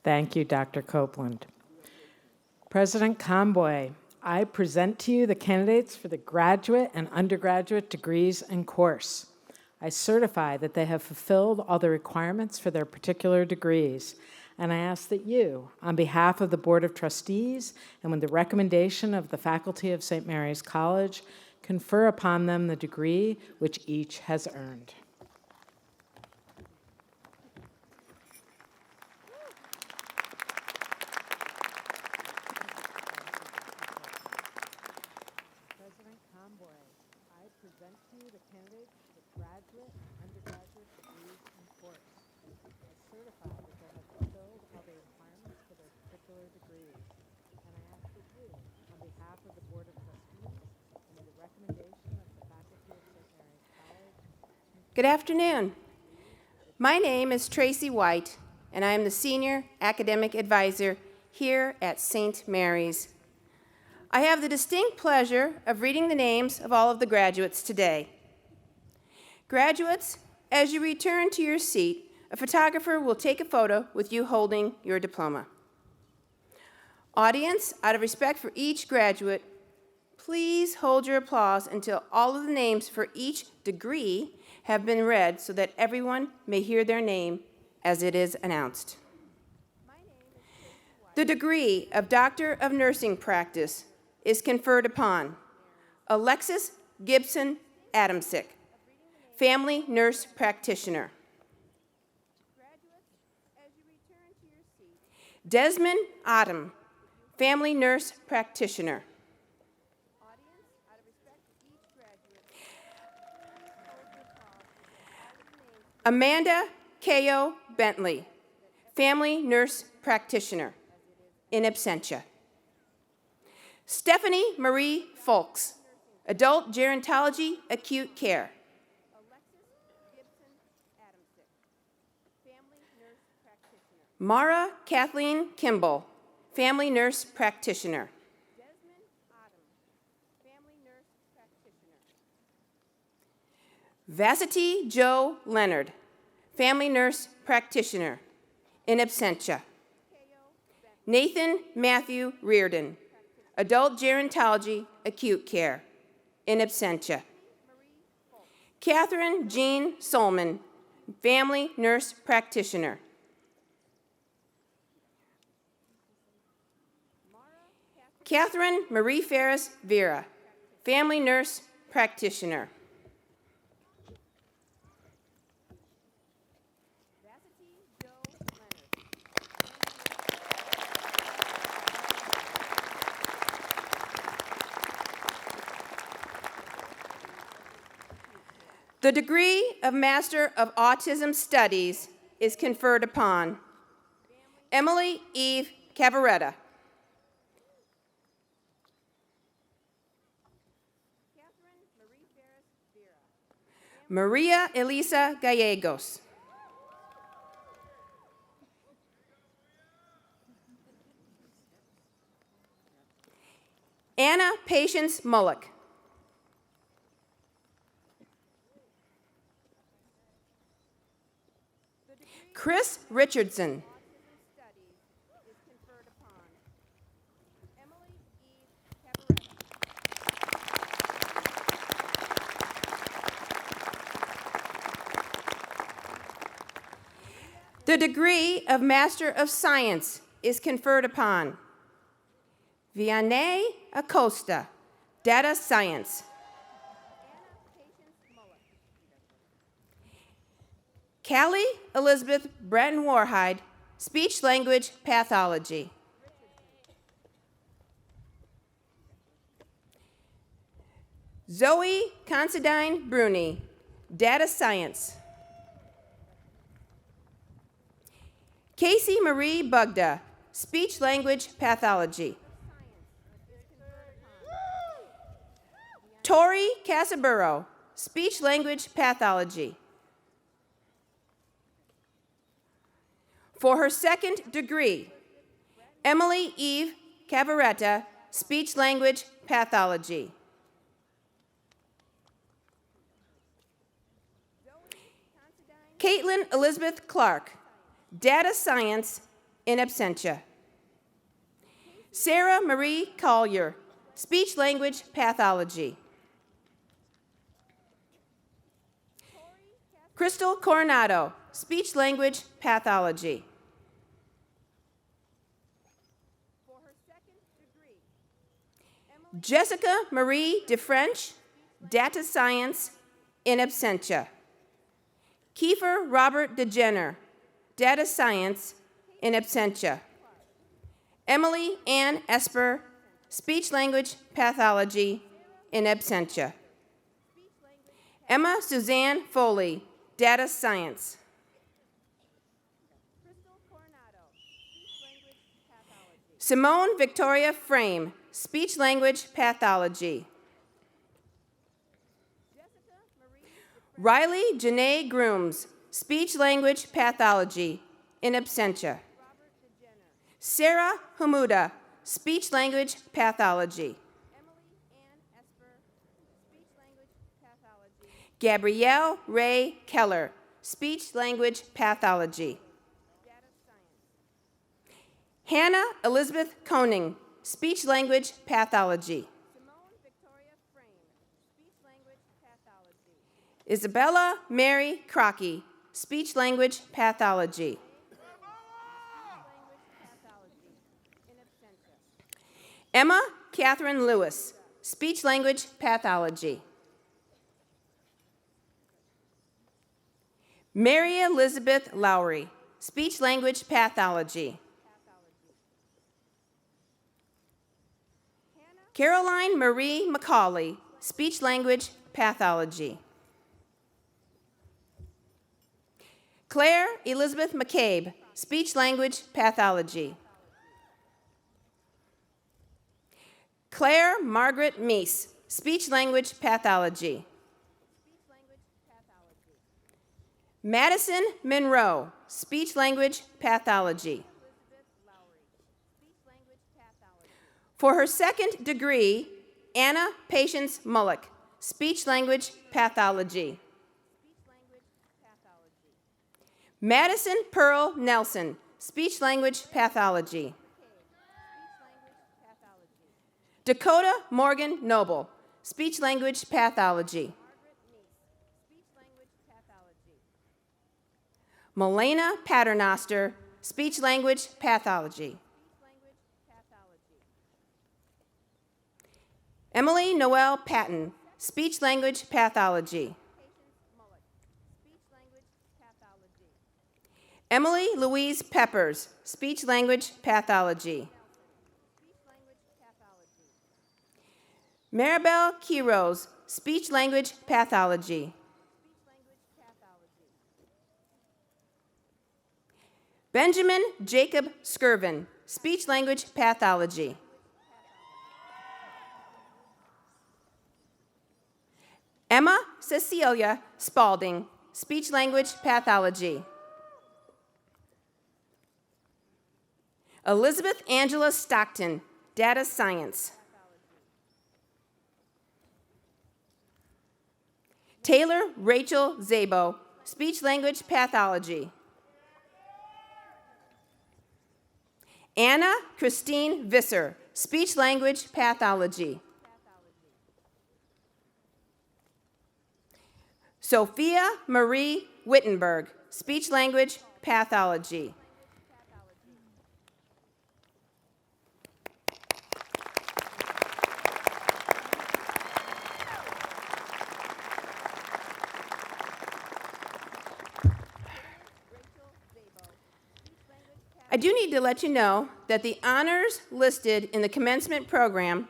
Thank you, Dr. Copeland. President Conboy, I present to you the candidates for the graduate and undergraduate degrees and course. I certify that they have fulfilled all the requirements for their particular degrees, and I ask that you, on behalf of the Board of Trustees and with the recommendation of the faculty of St. Mary's College, confer upon them the degree which each has earned. Good afternoon. My name is Tracy White, and I am the Senior Academic Advisor here at St. Mary's. I have the distinct pleasure of reading the names of all of the graduates today. Graduates, as you return to your seat, a photographer will take a photo with you holding your diploma. Audience, out of respect for each graduate, please hold your applause until all of the names for each degree have been read so that everyone may hear their name as it is announced. The degree of Doctor of Nursing Practice is conferred upon Alexis Gibson Adamsick, Family Nurse Practitioner. Desmond Autumn, Family Nurse Practitioner. Amanda K.O. Bentley, Family Nurse Practitioner, in absentia. Stephanie Marie Folks, Adult Gerontology, Acute Care. Mara Kathleen Kimball, Family Nurse Practitioner. Vassity Joe Leonard, Family Nurse Practitioner, in absentia. Nathan Matthew Reardon, Adult Gerontology, Acute Care, in absentia. Catherine Jean Solman, Family Nurse Practitioner. Catherine Marie Ferris Vera, Family Nurse Practitioner. The degree of Master of Autism Studies is conferred upon Emily Eve Cavaretta. Maria Elisa Gallegos. Anna Patience Mullock. Chris Richardson. The degree of Master of Science is conferred upon Vianney Acosta, Data Science. Callie Elizabeth Bratton Warhide, Speech Language Pathology. Zoe Considine Bruni, Data Science. Casey Marie Bugda, Speech Language Pathology. Tori Casaburo, Speech Language Pathology. For her second degree, Emily Eve Cavaretta, Speech Language Pathology. Caitlin Elizabeth Clark, Data Science in absentia. Sarah Marie Collier, Speech Language Pathology. Crystal Coronado, Speech Language Pathology. Jessica Marie DeFrench, Data Science in absentia. Kiefer Robert DeJener, Data Science in absentia. Emily Ann Esper, Speech Language Pathology in absentia. Emma Suzanne Foley, Data Science. Simone Victoria Frame, Speech Language Pathology. Riley Janae Grooms, Speech Language Pathology in absentia. Sarah Hamuda, Speech Language Pathology. Gabrielle Ray Keller, Speech Language Pathology. Hannah Elizabeth Koning, Speech Language Pathology. Isabella Mary Crockey, Speech Language Pathology. Emma Catherine Lewis, Speech Language Pathology. Mary Elizabeth Lowry, Speech Language Pathology. Caroline Marie McCauley, Speech Language Pathology. Claire Elizabeth McCabe, Speech Language Pathology. Claire Margaret Meese, Speech Language Pathology. Madison Monroe, Speech Language Pathology. For her second degree, Anna Patience Mullock, Speech Language Pathology. Madison Pearl Nelson, Speech Language Pathology. Dakota Morgan Noble, Speech Language Pathology. Melena Paternoster, Speech Language Pathology. Emily Noel Patton, Speech Language Pathology. Emily Louise Peppers, Speech Language Pathology. Maribel Quiroz, Speech Language Pathology. Benjamin Jacob Skirvin, Speech Language Pathology. Emma Cecilia Spalding, Speech Language Pathology. Elizabeth Angela Stockton, Data Science. Taylor Rachel Zabo, Speech Language Pathology. Anna Christine Visser, Speech Language Pathology. Sophia Marie Wittenberg, Speech Language Pathology. I do need to let you know that the honors listed in the commencement program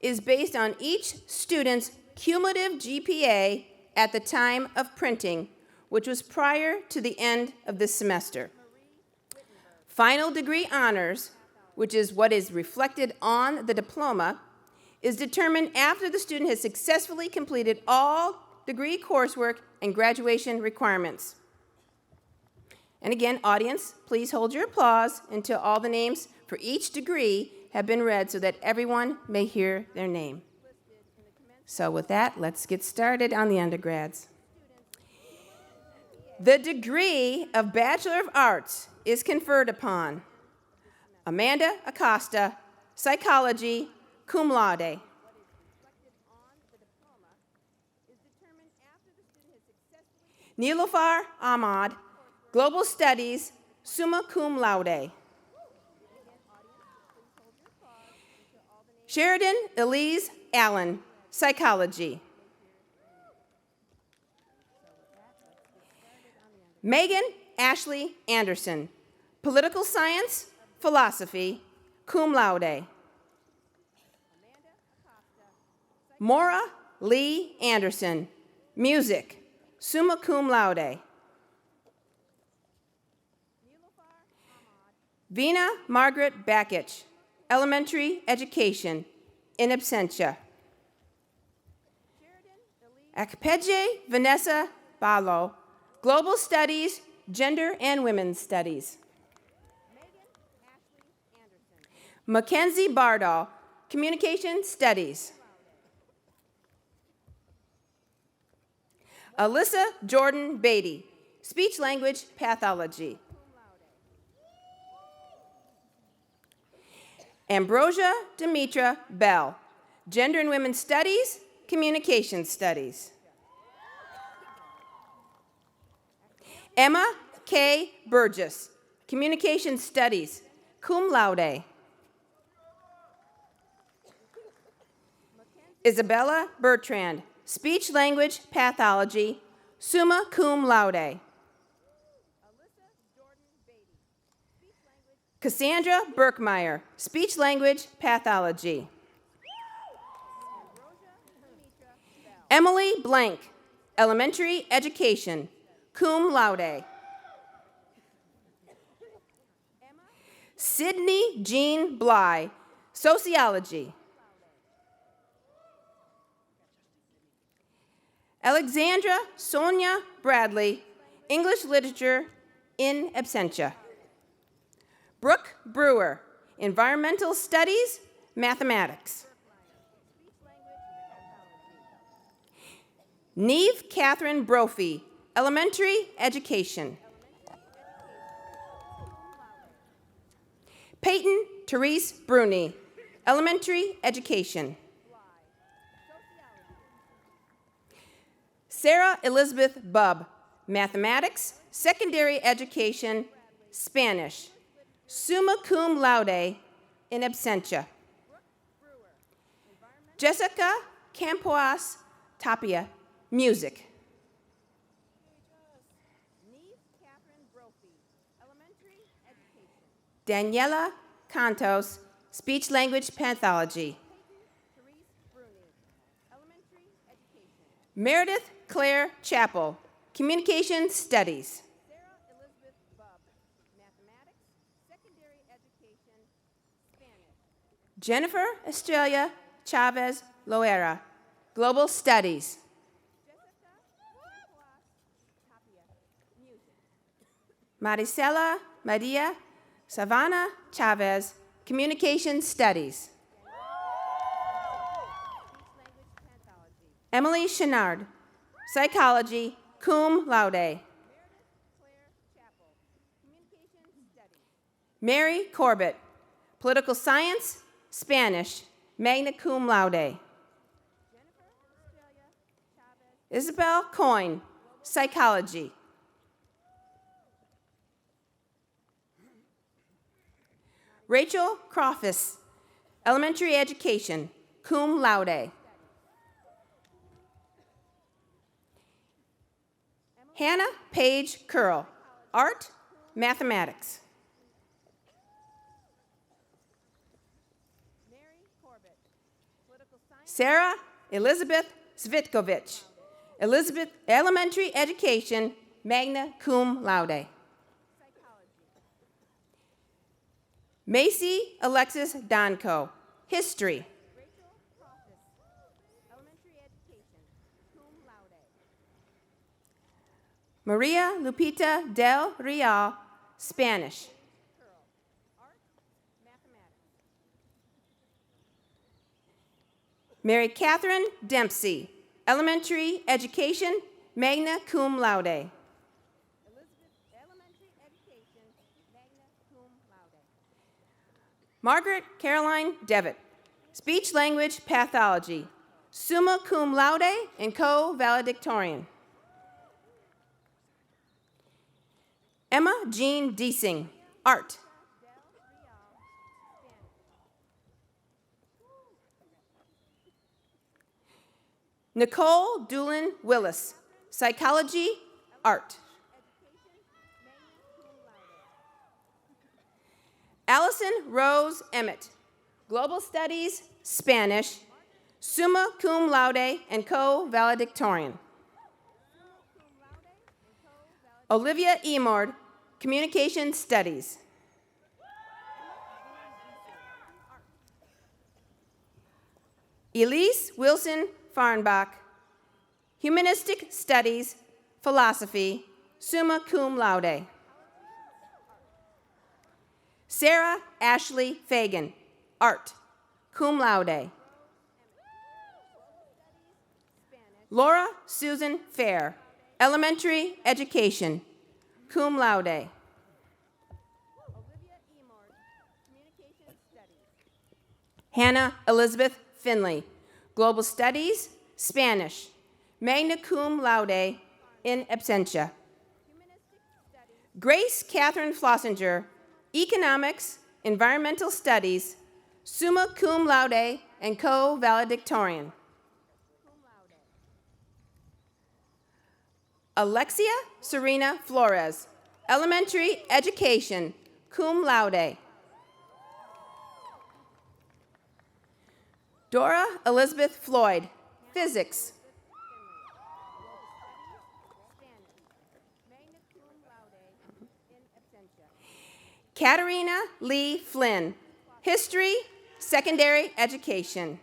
is based on each student's cumulative GPA at the time of printing, which was prior to the end of this semester. Final degree honors, which is what is reflected on the diploma, is determined after the student has successfully completed all degree coursework and graduation requirements. And again, audience, please hold your applause until all the names for each degree have been read so that everyone may hear their name. So with that, let's get started on the undergrads. The degree of Bachelor of Arts is conferred upon Amanda Acosta, Psychology, cum laude. Nilofar Ahmad, Global Studies, summa cum laude. Sheridan Elise Allen, Psychology. Megan Ashley Anderson, Political Science, Philosophy, cum laude. Maura Lee Anderson, Music, summa cum laude. Vina Margaret Bakich, Elementary Education, in absentia. Akpeje Vanessa Balo, Global Studies, Gender and Women's Studies. Mackenzie Bardall, Communication Studies. Alyssa Jordan Beatty, Speech Language Pathology. Ambrosia Demetra Bell, Gender and Women's Studies, Communication Studies. Emma K. Burgess, Communication Studies, cum laude. Isabella Bertrand, Speech Language Pathology, summa cum laude. Cassandra Burkmeyer, Speech Language Pathology. Emily Blank, Elementary Education, cum laude. Sydney Jean Bly, Sociology. Alexandra Sonia Bradley, English Literature, in absentia. Brooke Brewer, Environmental Studies, Mathematics. Neve Catherine Brophy, Elementary Education. Peyton Therese Bruni, Elementary Education. Sarah Elizabeth Bubb, Mathematics, Secondary Education, Spanish, summa cum laude, in absentia. Jessica Campoas Tapia, Music. Daniela Cantos, Speech Language Pathology. Meredith Claire Chappell, Communication Studies. Jennifer Estrella Chavez Loera, Global Studies. Maricela Maria Savannah Chavez, Communication Studies. Emily Chenard, Psychology, cum laude. Mary Corbett, Political Science, Spanish, magna cum laude. Isabel Coyne, Psychology. Rachel Crofis, Elementary Education, cum laude. Hannah Page Curl, Art, Mathematics. Sarah Elizabeth Svitkovich, Elizabeth Elementary Education, magna cum laude. Macy Alexis Donko, History. Maria Lupita del Real, Spanish. Mary Catherine Dempsey, Elementary Education, magna cum laude. Margaret Caroline Devitt, Speech Language Pathology, summa cum laude and co-valedictorian. Emma Jean Deasing, Art. Nicole Doolin Willis, Psychology, Art. Allison Rose Emmett, Global Studies, Spanish, summa cum laude and co-valedictorian. Olivia Emord, Communication Studies. Elise Wilson Farnbach, Humanistic Studies, Philosophy, summa cum laude. Sarah Ashley Fagan, Art, cum laude. Laura Susan Fair, Elementary Education, cum laude. Hannah Elizabeth Finley, Global Studies, Spanish, magna cum laude in absentia. Grace Catherine Flossinger, Economics, Environmental Studies, summa cum laude and co-valedictorian. Alexia Serena Flores, Elementary Education, cum laude. Dora Elizabeth Floyd, Physics. Katarina Lee Flynn, History, Secondary Education.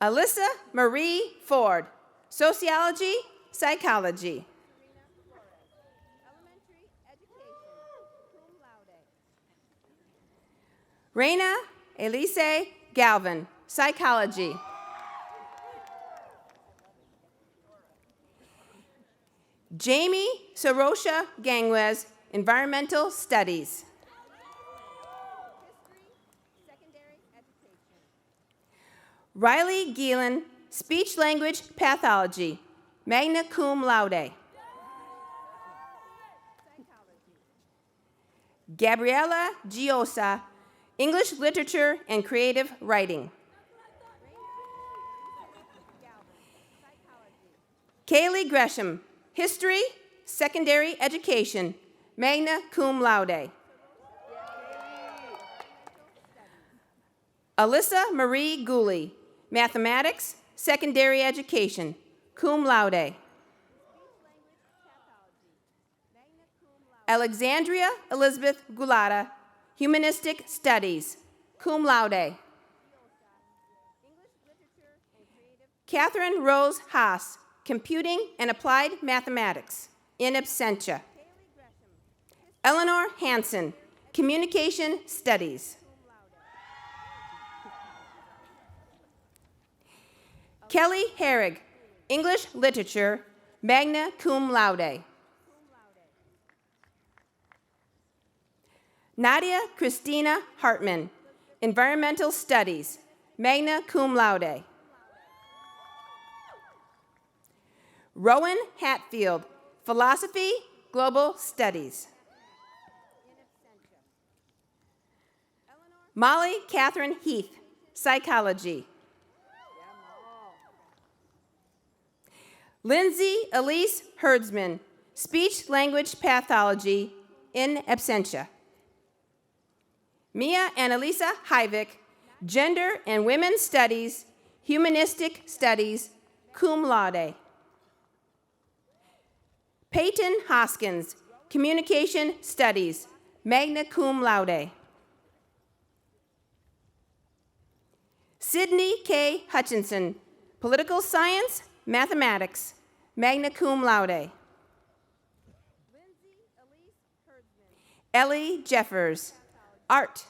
Alyssa Marie Ford, Sociology, Psychology. Reina Elise Galvin, Psychology. Jamie Sorosha Gangwes, Environmental Studies. Riley Geelan, Speech Language Pathology, magna cum laude. Gabriela Giosa, English Literature and Creative Writing. Kaylee Gresham, History, Secondary Education, magna cum laude. Alyssa Marie Gooley, Mathematics, Secondary Education, cum laude. Alexandria Elizabeth Gulata, Humanistic Studies, cum laude. Catherine Rose Haas, Computing and Applied Mathematics, in absentia. Eleanor Hansen, Communication Studies. Kelly Herrig, English Literature, magna cum laude. Nadia Christina Hartman, Environmental Studies, magna cum laude. Rowan Hatfield, Philosophy, Global Studies. Molly Catherine Heath, Psychology. Lindsay Elise Herdsman, Speech Language Pathology, in absentia. Mia Annalisa Hyvick, Gender and Women's Studies, Humanistic Studies, cum laude. Peyton Hoskins, Communication Studies, magna cum laude. Sydney K. Hutchinson, Political Science, Mathematics, magna cum laude. Ellie Jeffers, Art.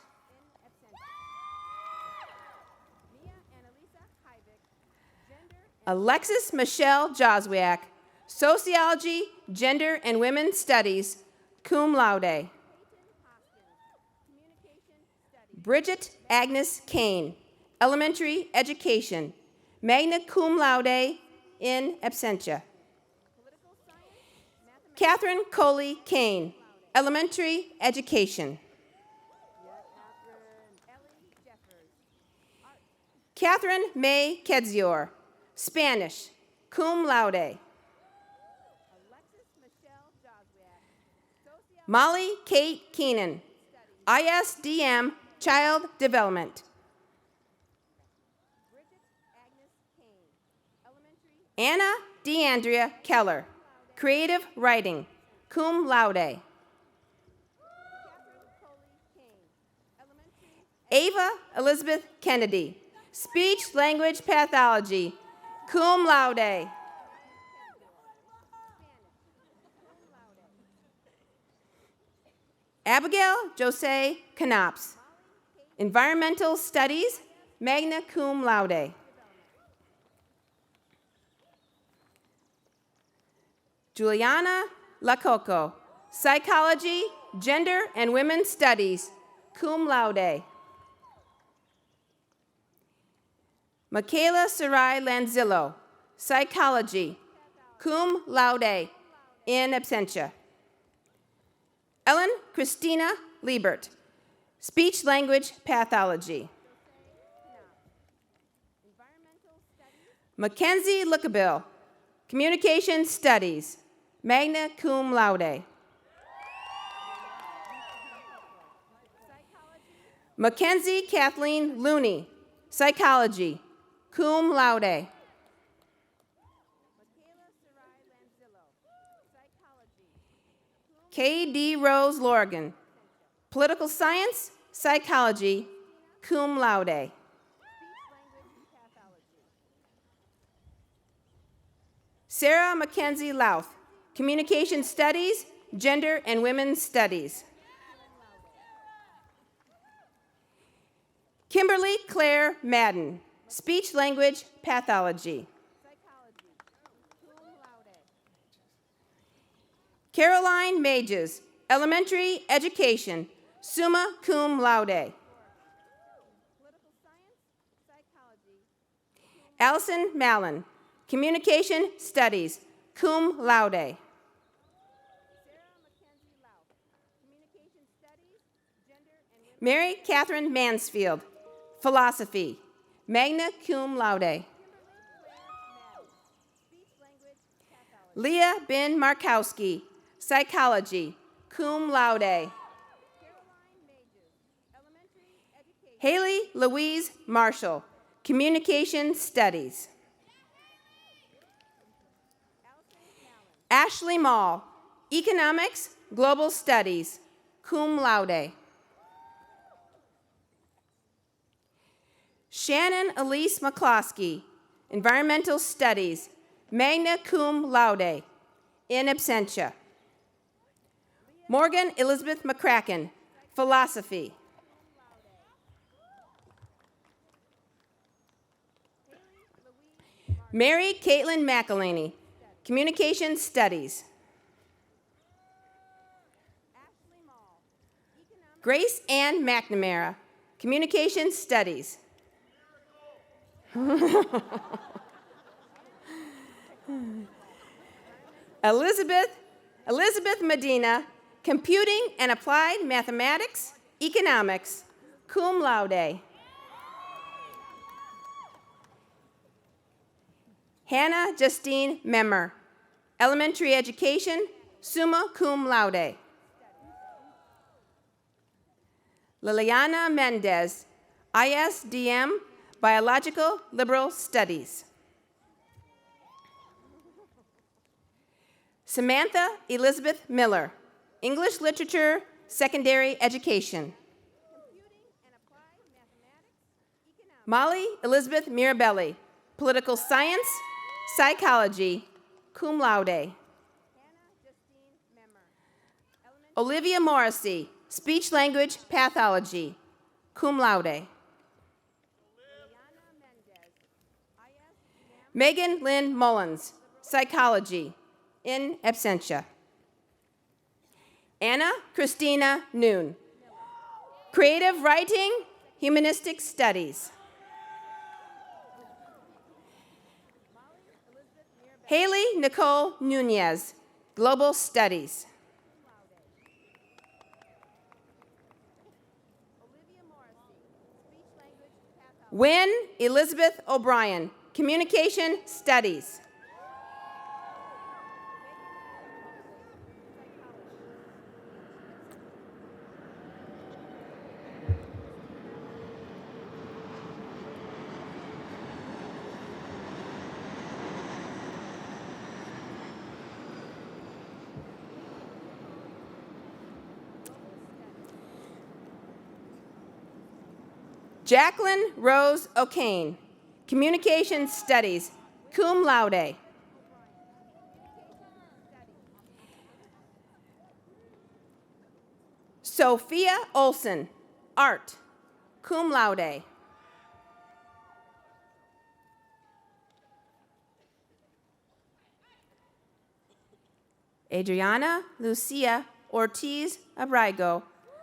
Alexis Michelle Joswiak, Sociology, Gender and Women's Studies, cum laude. Bridget Agnes Kane, Elementary Education, magna cum laude in absentia. Catherine Coley Kane, Elementary Education. Catherine May Kedzior, Spanish, cum laude. Molly Kate Keenan, ISDM Child Development. Anna DeAndrea Keller, Creative Writing, cum laude. Ava Elizabeth Kennedy, Speech Language Pathology, cum laude. Abigail Jose Knops, Environmental Studies, magna cum laude. Juliana Lacoco, Psychology, Gender and Women's Studies, cum laude. Michaela Sarai Lanzillo, Psychology, cum laude, in absentia. Ellen Christina Liebert, Speech Language Pathology. Mackenzie Lookabill, Communication Studies, magna cum laude. Mackenzie Kathleen Looney, Psychology, cum laude. K.D. Rose Lorgan, Political Science, Psychology, cum laude. Sarah Mackenzie Louth, Communication Studies, Gender and Women's Studies. Kimberly Claire Madden, Speech Language Pathology. Caroline Mages, Elementary Education, summa cum laude. Allison Mallon, Communication Studies, cum laude. Mary Catherine Mansfield, Philosophy, magna cum laude. Leah Bin Markowski, Psychology, cum laude. Haley Louise Marshall, Communication Studies. Ashley Mall, Economics, Global Studies, cum laude. Shannon Elise McCloskey, Environmental Studies, magna cum laude, in absentia. Morgan Elizabeth McCracken, Philosophy. Mary Caitlin McElhaney, Communication Studies. Grace Ann McNamara, Communication Studies. Elizabeth Medina, Computing and Applied Mathematics, Economics, cum laude. Hannah Justine Memmer, Elementary Education, summa cum laude. Liliana Mendez, ISDM, Biological Liberal Studies. Samantha Elizabeth Miller, English Literature, Secondary Education. Molly Elizabeth Mirabelli, Political Science, Psychology, cum laude. Olivia Morrissey, Speech Language Pathology, cum laude. Megan Lynn Mullins, Psychology, in absentia. Anna Christina Noon, Creative Writing, Humanistic Studies. Haley Nicole Nunez, Global Studies. Wynne Elizabeth O'Brien, Communication Studies. Jacqueline Rose O'Kane, Communication Studies, cum laude. Sophia Olson, Art, cum laude. Adriana Lucia Ortiz Abrigo,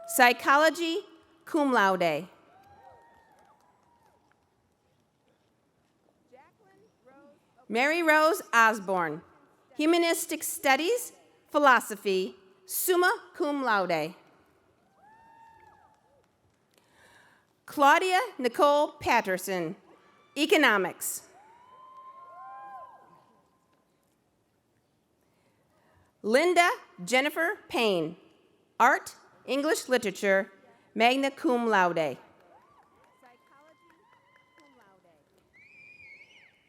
Psychology, cum laude. Mary Rose Osborne, Humanistic Studies, Philosophy, summa cum laude. Claudia Nicole Patterson, Economics. Linda Jennifer Payne, Art, English Literature, magna cum laude.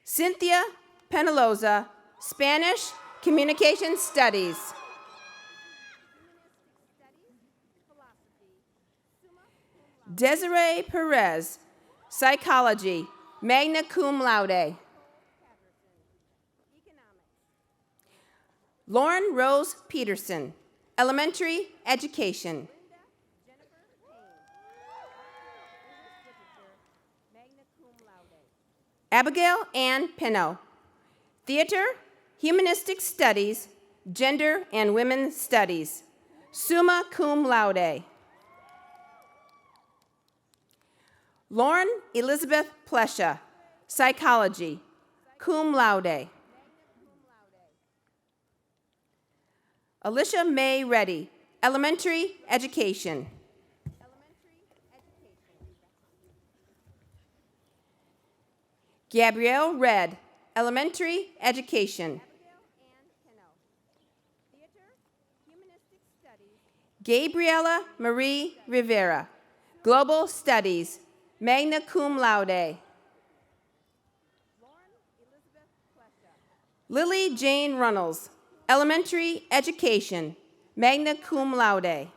Cynthia Penaloza, Spanish, Communication Studies. Desiree Perez, Psychology, magna cum laude. Lauren Rose Peterson, Elementary Education. Abigail Ann Pinot, Theater, Humanistic Studies, Gender and Women's Studies, summa cum laude. Lauren Elizabeth Plesha, Psychology, cum laude. Alicia May Reddy, Elementary Education. Gabrielle Red, Elementary Education. Gabriela Marie Rivera, Global Studies, magna cum laude. Lily Jane Runnels, Elementary Education, magna cum laude.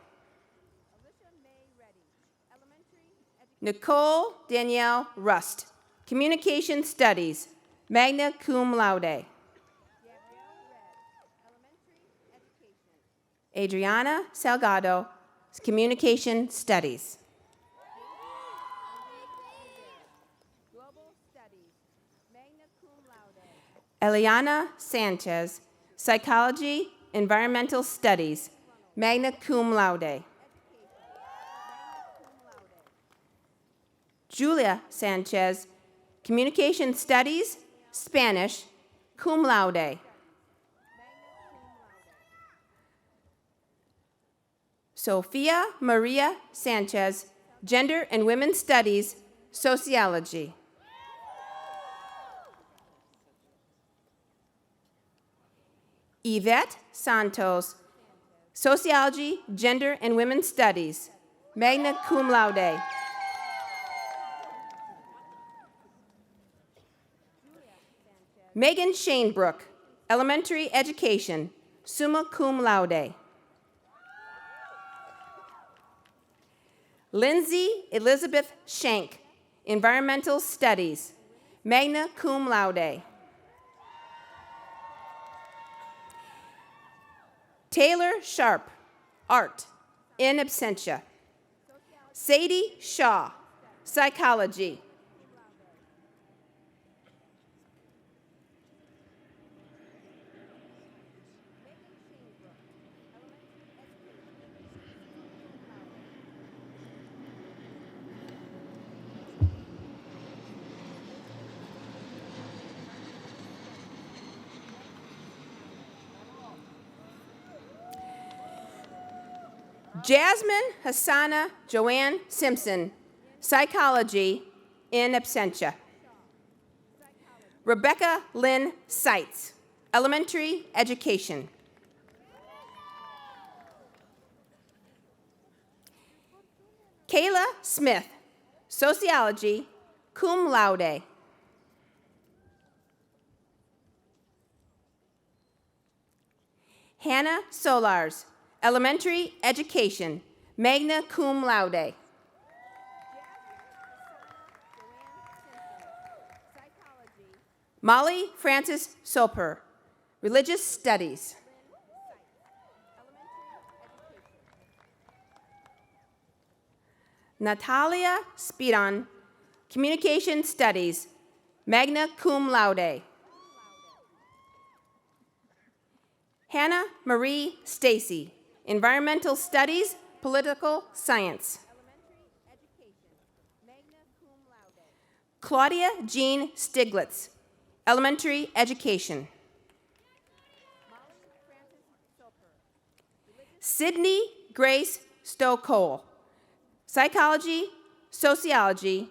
Nicole Danielle Rust, Communication Studies, magna cum laude. Adriana Salgado, Communication Studies. Eliana Sanchez, Psychology, Environmental Studies, magna cum laude. Julia Sanchez, Communication Studies, Spanish, cum laude. Sofia Maria Sanchez, Gender and Women's Studies, Sociology. Yvette Santos, Sociology, Gender and Women's Studies, magna cum laude. Megan Shanebrook, Elementary Education, summa cum laude. Lindsay Elizabeth Shank, Environmental Studies, magna cum laude. Taylor Sharp, Art, in absentia. Sadie Shaw, Psychology. Jasmine Hassana Joanne Simpson, Psychology, in absentia. Rebecca Lynn Seitz, Elementary Education. Kayla Smith, Sociology, cum laude. Hannah Solars, Elementary Education, magna cum laude. Molly Frances Soper, Religious Studies. Natalia Spiron, Communication Studies, magna cum laude. Hannah Marie Stacy, Environmental Studies, Political Science. Claudia Jean Stiglitz, Elementary Education. Sydney Grace Stowe-Cole, Psychology, Sociology,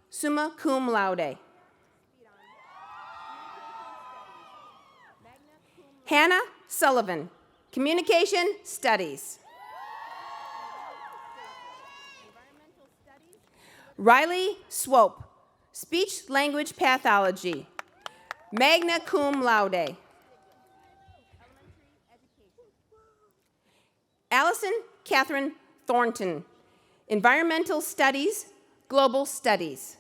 summa cum laude. Hannah Sullivan, Communication Studies. Riley Swope, Speech Language Pathology, magna cum laude. Allison Catherine Thornton, Environmental Studies, Global Studies.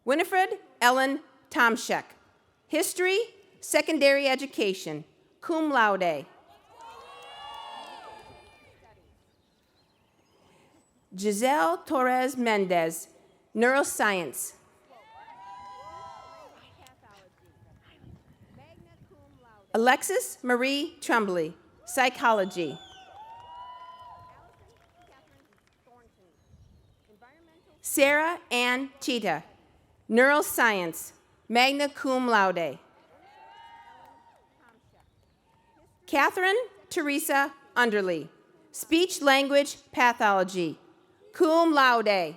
Winifred Ellen Tomshek, History, Secondary Education, cum laude. Giselle Torres Mendez, Neuroscience. Alexis Marie Tremblay, Psychology. Sarah Ann Cheetah, Neuroscience, magna cum laude. Catherine Teresa Underly, Speech Language Pathology, cum laude.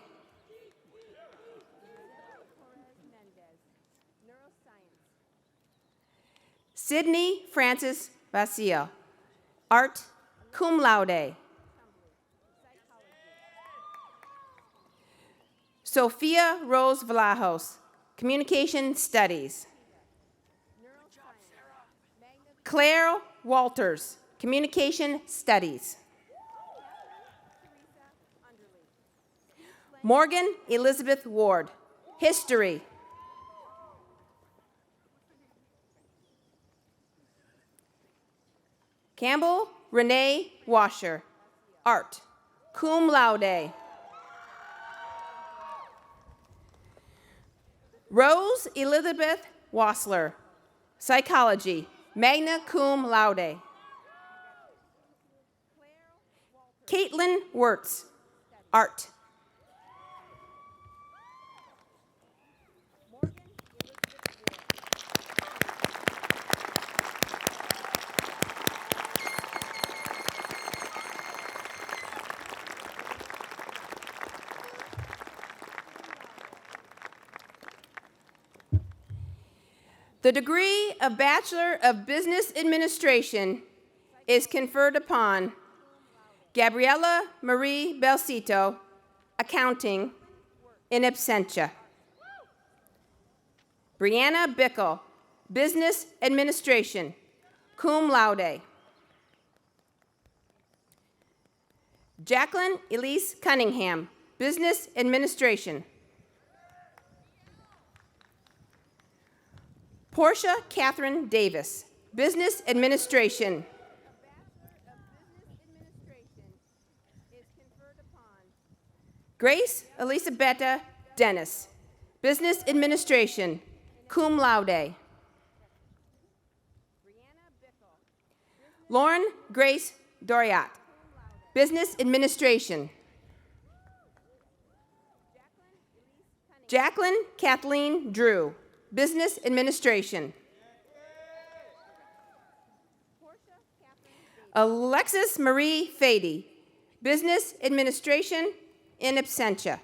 Sydney Frances Basile, Art, cum laude. Sophia Rose Vlahos, Communication Studies. Claire Walters, Communication Studies. Morgan Elizabeth Ward, History. Campbell Renee Washer, Art, cum laude. Rose Elizabeth Wassler, Psychology, magna cum laude. Caitlin Wirtz, Art. The degree of Bachelor of Business Administration is conferred upon Gabriela Marie Belcito, Accounting, in absentia. Brianna Bickle, Business Administration, cum laude. Jacqueline Elise Cunningham, Business Administration. Portia Catherine Davis, Business Administration. Grace Elisabetta Dennis, Business Administration, cum laude. Lauren Grace Doriat, Business Administration. Jacqueline Kathleen Drew, Business Administration. Alexis Marie Fady, Business Administration in absentia.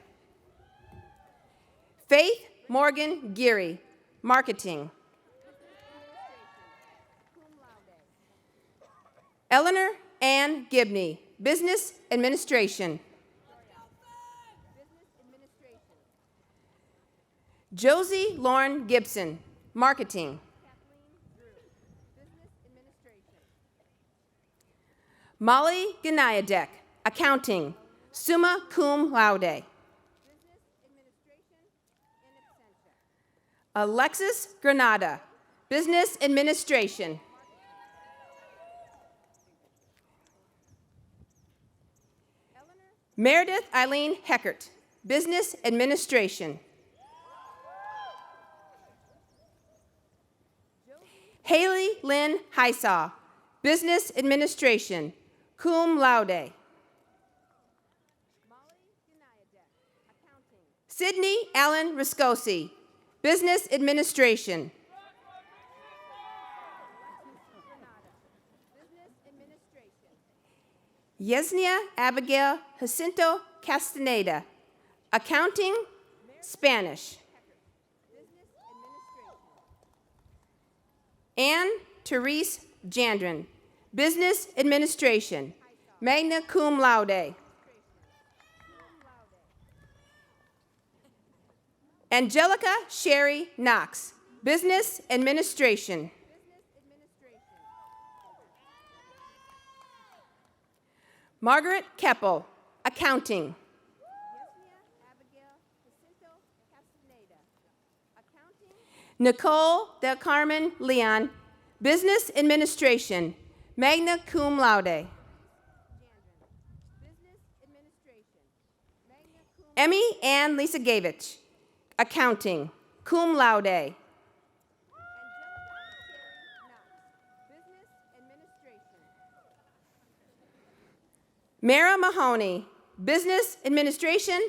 Faith Morgan Geary, Marketing. Eleanor Ann Gibney, Business Administration. Josie Lauren Gibson, Marketing. Molly Ganayadek, Accounting, summa cum laude. Alexis Granada, Business Administration. Meredith Eileen Heckert, Business Administration. Haley Lynn Heisaw, Business Administration, cum laude. Sydney Allen Riscosi, Business Administration. Yesnia Abigail Jacinto Castaneda, Accounting, Spanish. Anne Therese Jandren, Business Administration, magna cum laude. Angelica Sherry Knox, Business Administration. Margaret Keppel, Accounting. Nicole Del Carmen Leon, Business Administration, magna cum laude. Emmy Ann Lisa Gavich, Accounting, cum laude. Mara Mahoney, Business Administration,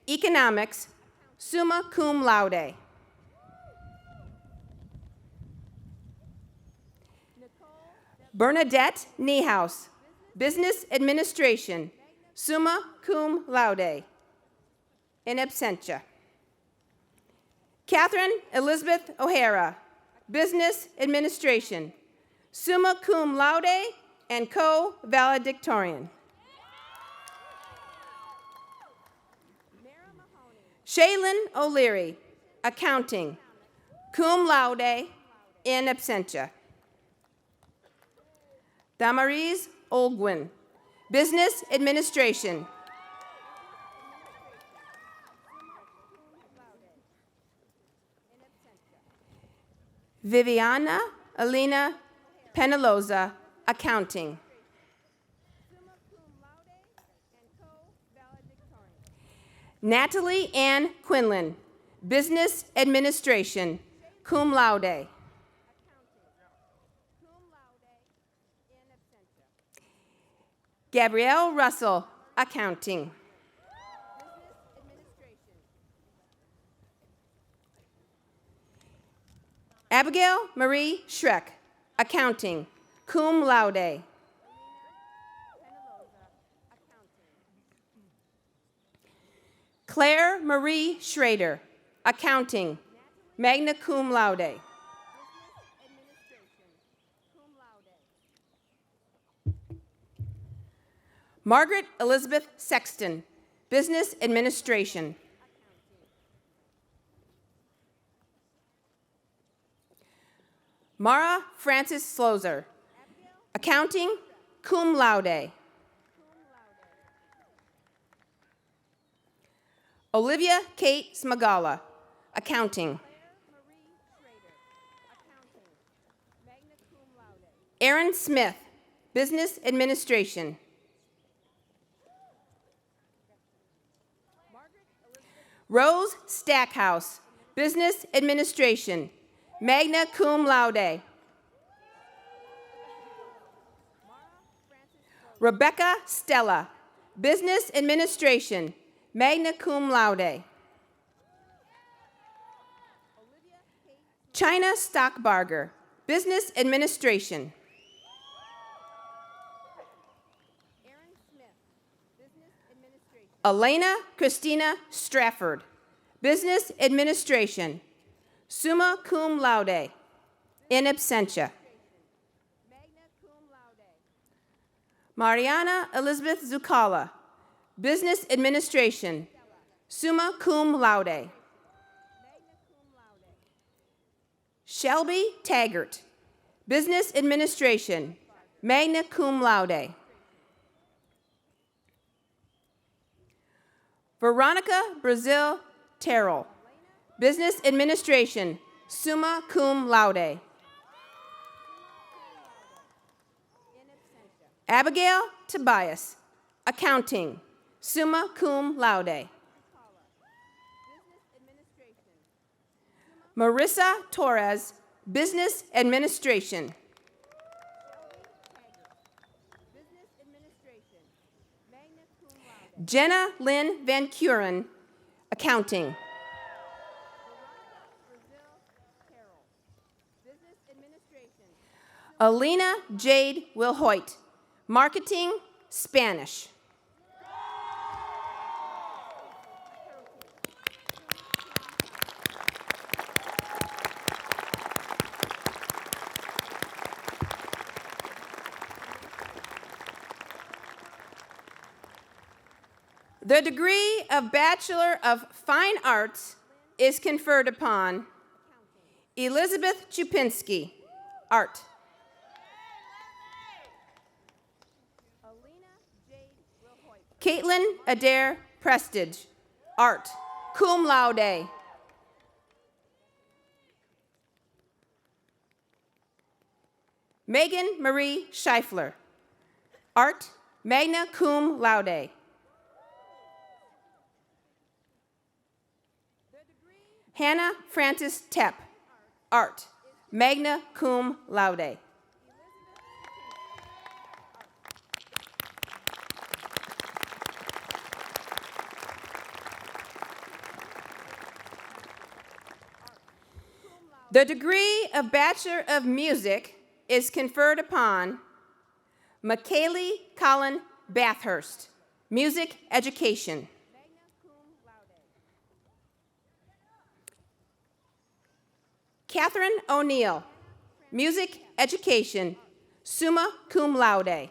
Economics, summa cum laude. Bernadette Niehaus, Business Administration, summa cum laude, in absentia. Catherine Elizabeth O'Hara, Business Administration, summa cum laude and co-valedictorian. Shaylin O'Leary, Accounting, cum laude, in absentia. Damarise Olguin, Business Administration. Viviana Alina Penaloza, Accounting. Natalie Ann Quinlan, Business Administration, cum laude. Gabrielle Russell, Accounting. Abigail Marie Schreck, Accounting, cum laude. Claire Marie Schrader, Accounting, magna cum laude. Margaret Elizabeth Sexton, Business Administration. Mara Frances Slozer, Accounting, cum laude. Olivia Kate Smagala, Accounting. Aaron Smith, Business Administration. Rose Stackhouse, Business Administration, magna cum laude. Rebecca Stella, Business Administration, magna cum laude. China Stockbarger, Business Administration. Elena Christina Strafford, Business Administration, summa cum laude, in absentia. Mariana Elizabeth Zucala, Business Administration, summa cum laude. Shelby Taggart, Business Administration, magna cum laude. Veronica Brazil Terrell, Business Administration, summa cum laude. Abigail Tobias, Accounting, summa cum laude. Marissa Torres, Business Administration. Jenna Lynn Van Kuren, Accounting. Alina Jade Wilhoit, Marketing, Spanish. The degree of Bachelor of Fine Arts is conferred upon Elizabeth Chupinski, Art. Caitlin Adair Prestige, Art, cum laude. Megan Marie Scheifler, Art, magna cum laude. Hannah Frances Tepp, Art, magna cum laude. The degree of Bachelor of Music is conferred upon McKaylee Collin Bathurst, Music Education. Catherine O'Neill, Music Education, summa cum laude.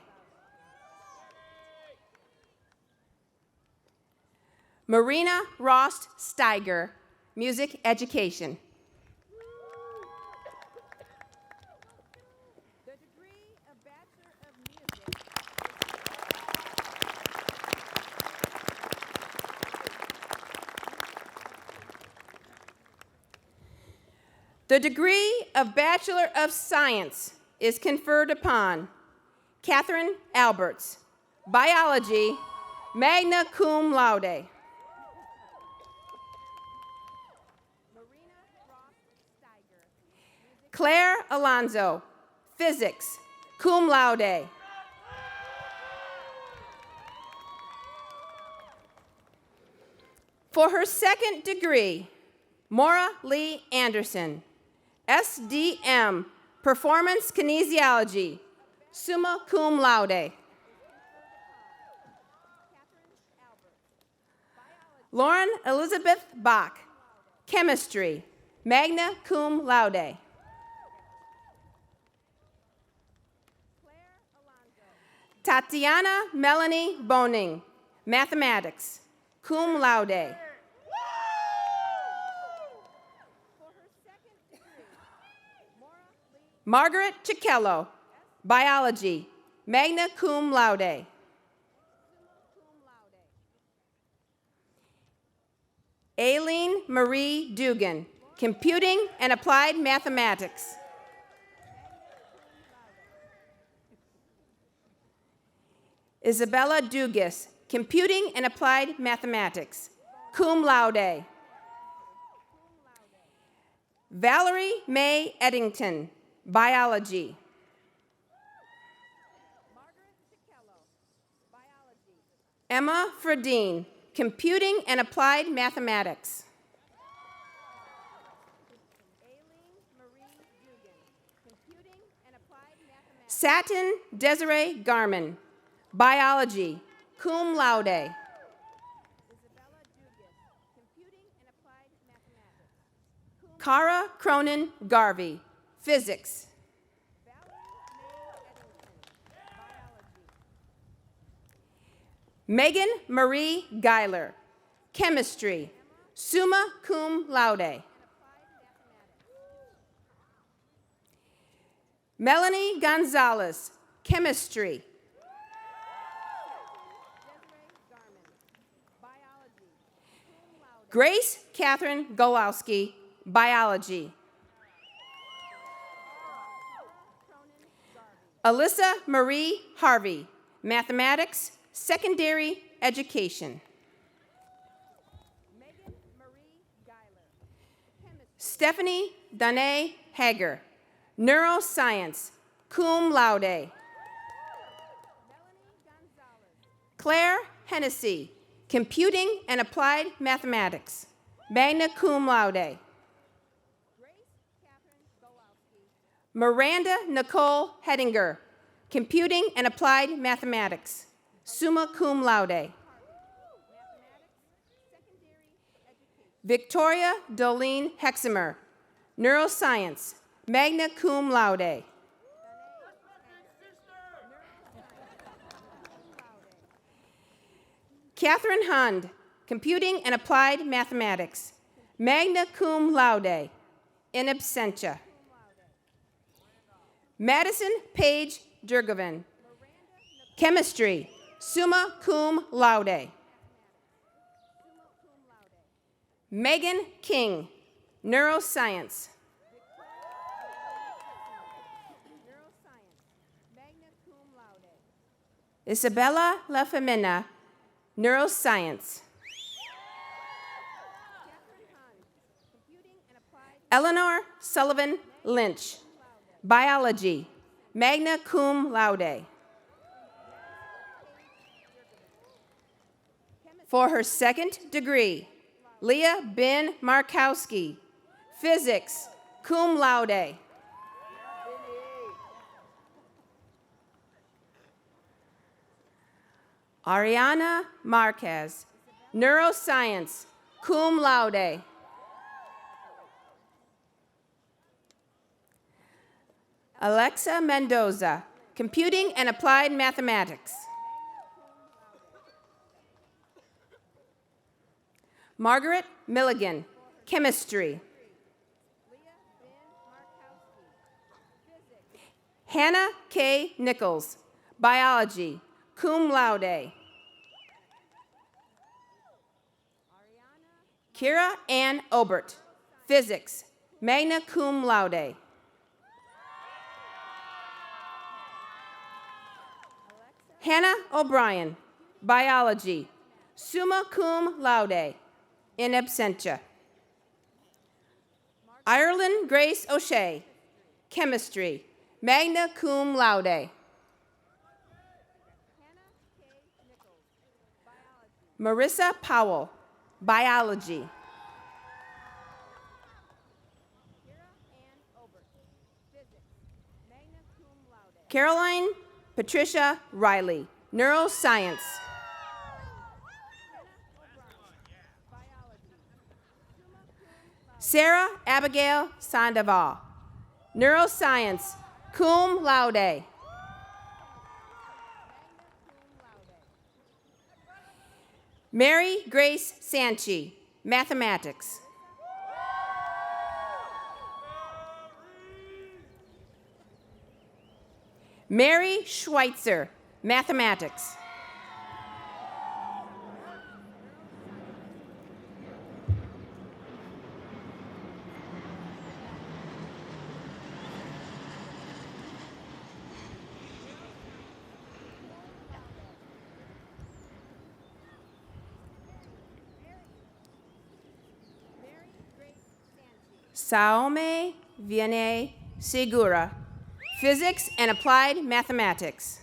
Marina Rost Steiger, Music Education. The degree of Bachelor of Science is conferred upon Catherine Alberts, Biology, magna cum laude. Claire Alonzo, Physics, cum laude. For her second degree, Maura Lee Anderson, SDM, Performance Kinesiology, summa cum laude. Lauren Elizabeth Bach, Chemistry, magna cum laude. Tatiana Melanie Boning, Mathematics, cum laude. Margaret Chicello, Biology, magna cum laude. Aileen Marie Dugan, Computing and Applied Mathematics. Isabella Dugas, Computing and Applied Mathematics, cum laude. Valerie Mae Eddington, Biology. Emma Fradine, Computing and Applied Mathematics. Satin Desiree Garman, Biology, cum laude. Cara Cronin Garvey, Physics. Megan Marie Geiler, Chemistry, summa cum laude. Melanie Gonzalez, Chemistry. Grace Catherine Golowski, Biology. Alyssa Marie Harvey, Mathematics, Secondary Education. Stephanie Danae Hager, Neuroscience, cum laude. Claire Hennessy, Computing and Applied Mathematics, magna cum laude. Miranda Nicole Hedinger, Computing and Applied Mathematics, summa cum laude. Victoria Dolene Hexamer, Neuroscience, magna cum laude. Catherine Hund, Computing and Applied Mathematics, magna cum laude, in absentia. Madison Page Durgovin, Chemistry, summa cum laude. Megan King, Neuroscience. Isabella La Femina, Neuroscience. Eleanor Sullivan Lynch, Biology, magna cum laude. For her second degree, Leah Ben Markowski, Physics, cum laude. Ariana Marquez, Neuroscience, cum laude. Alexa Mendoza, Computing and Applied Mathematics. Margaret Milligan, Chemistry. Hannah K. Nichols, Biology, cum laude. Kira Ann Obert, Physics, magna cum laude. Hannah O'Brien, Biology, summa cum laude, in absentia. Ireland Grace O'Shea, Chemistry, magna cum laude. Marissa Powell, Biology. Caroline Patricia Riley, Neuroscience. Sarah Abigail Sandoval, Neuroscience, cum laude. Mary Grace Sanchi, Mathematics. Mary Schweitzer, Mathematics. Saume viene segura, physics and applied mathematics.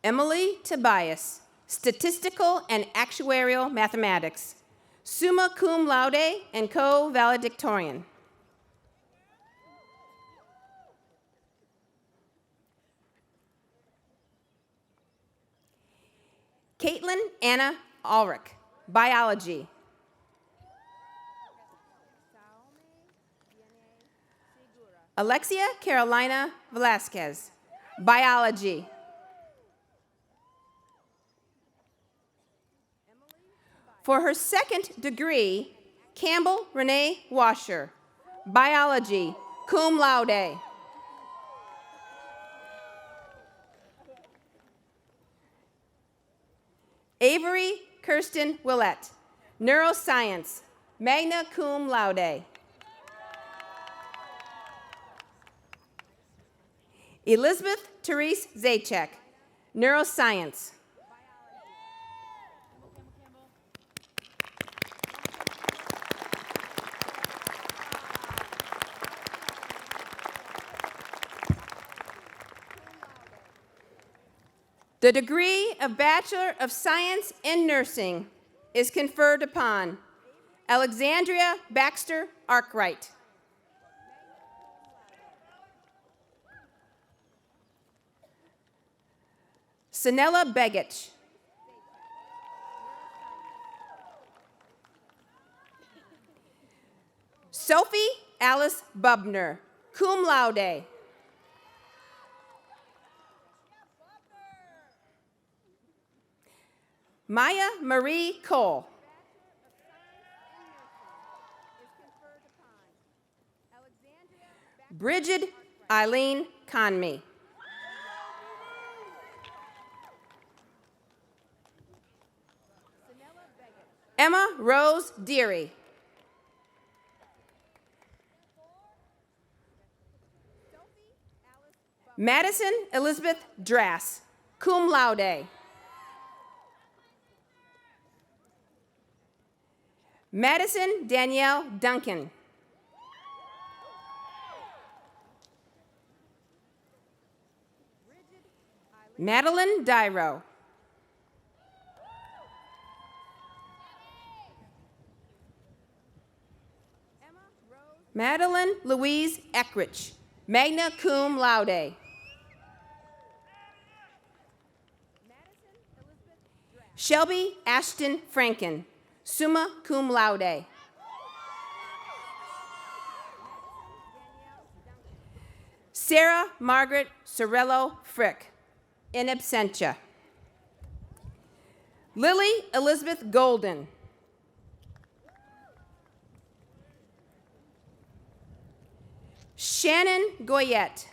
Emily Tobias, statistical and actuarial mathematics, summa cum laude and co-valedictorian. Caitlin Anna Ulrich, biology. Alexia Carolina Velasquez, biology. For her second degree, Campbell Renee Washer, biology, cum laude. Avery Kirsten Willett, neuroscience, magna cum laude. Elizabeth Therese Zajac, neuroscience. The degree of Bachelor of Science in Nursing is conferred upon Alexandria Baxter Arkwright. Sanella Begich. Sophie Alice Bubner, cum laude. Maya Marie Cole. Bridget Eileen Conmee. Emma Rose Deary. Madison Elizabeth Drass, cum laude. Madison Danielle Duncan. Madeline Dyro. Madeline Louise Eckrich, magna cum laude. Shelby Ashton Franken, summa cum laude. Sarah Margaret Sorello Frick, in absentia. Lily Elizabeth Golden. Shannon Goyette.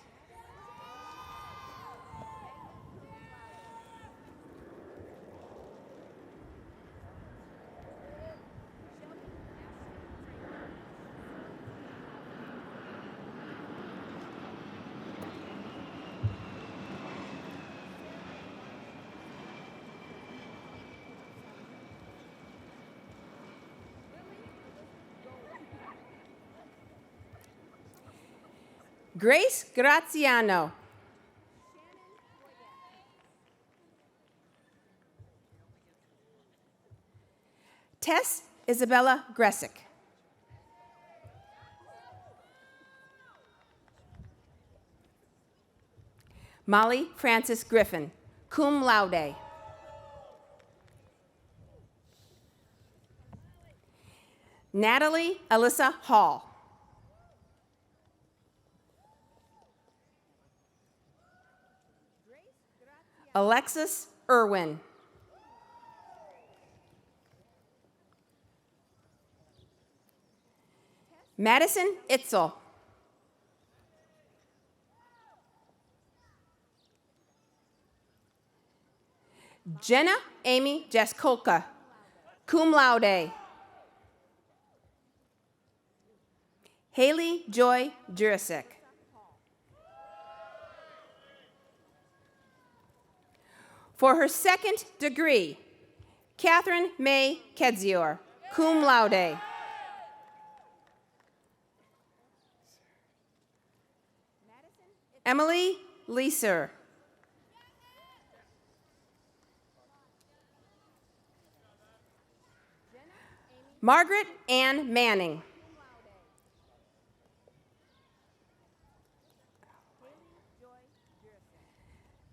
Grace Graziano. Tess Isabella Gressick. Molly Frances Griffin, cum laude. Natalie Alyssa Hall. Alexis Irwin. Madison Itzel. Jenna Amy Jaskolka, cum laude. Haley Joy Jurasik. For her second degree, Catherine May Kedzior, cum laude. Emily Leeser. Margaret Ann Manning.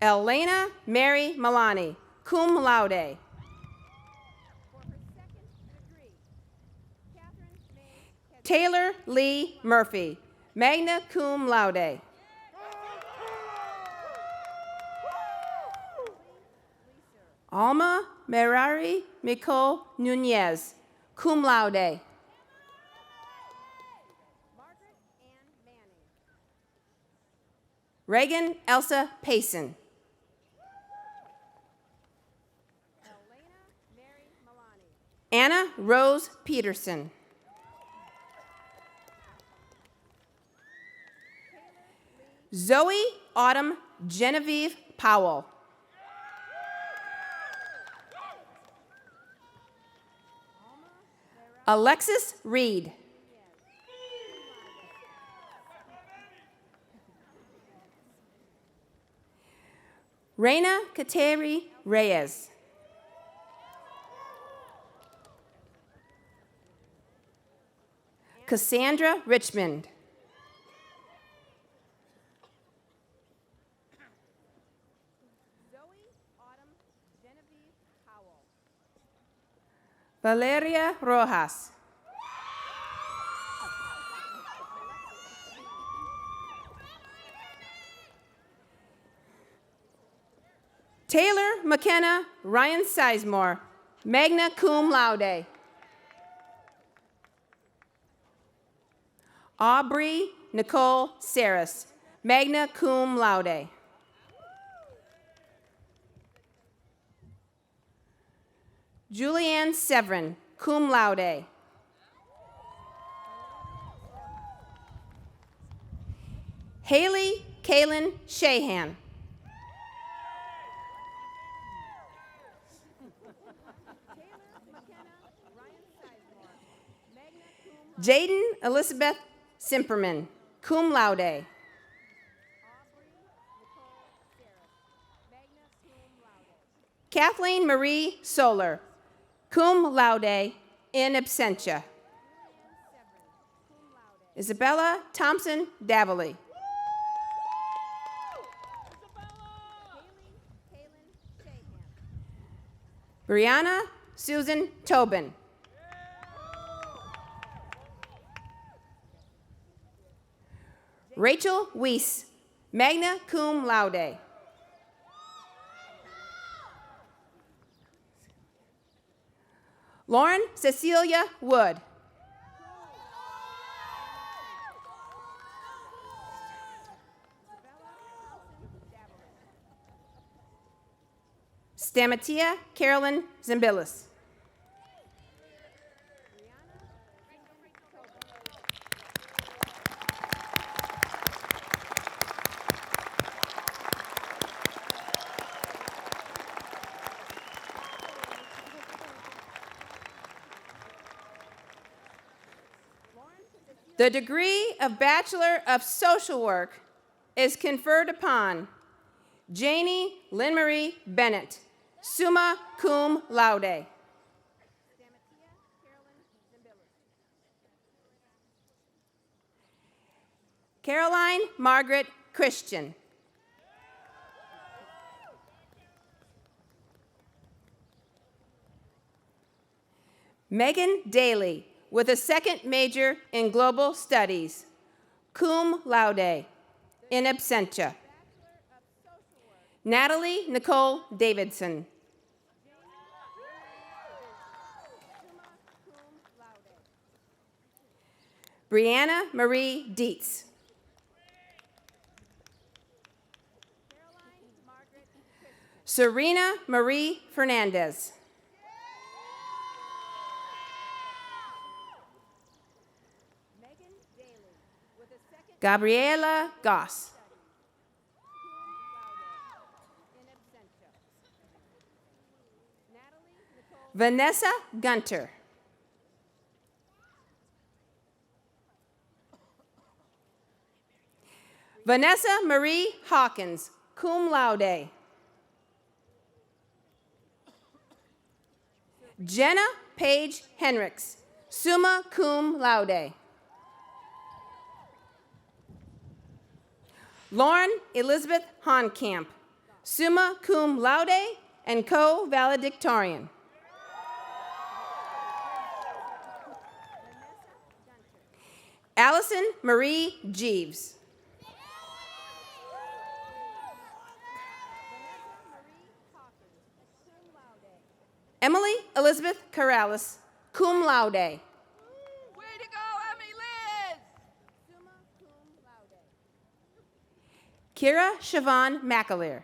Elena Mary Milani, cum laude. Taylor Lee Murphy, magna cum laude. Alma Merari Nicole Nunez, cum laude. Reagan Elsa Payson. Anna Rose Peterson. Zoe Autumn Genevieve Powell. Alexis Reed. Reina Kateri Reyes. Cassandra Richmond. Valeria Rojas. Taylor McKenna Ryan Sizemore, magna cum laude. Aubrey Nicole Saris, magna cum laude. Julianne Severin, cum laude. Haley Kaylin Shahan. Jaden Elizabeth Simperman, cum laude. Kathleen Marie Soler, cum laude in absentia. Isabella Thompson Davily. Brianna Susan Tobin. Rachel Weiss, magna cum laude. Lauren Cecilia Wood. Stamatia Carolyn Zambilis. The degree of Bachelor of Social Work is conferred upon Janie Lynn-Marie Bennett, summa cum laude. Caroline Margaret Christian. Megan Daly, with a second major in global studies, cum laude, in absentia. Natalie Nicole Davidson. Brianna Marie Dietz. Serena Marie Fernandez. Gabriela Goss. Vanessa Gunter. Vanessa Marie Hawkins, cum laude. Jenna Paige Henricks, summa cum laude. Lauren Elizabeth Honkamp, summa cum laude and co-valedictorian. Allison Marie Jeeves. Emily Elizabeth Corrales, cum laude. Way to go, Emmy Liz! Summa cum laude. Kira Siobhan McAleer.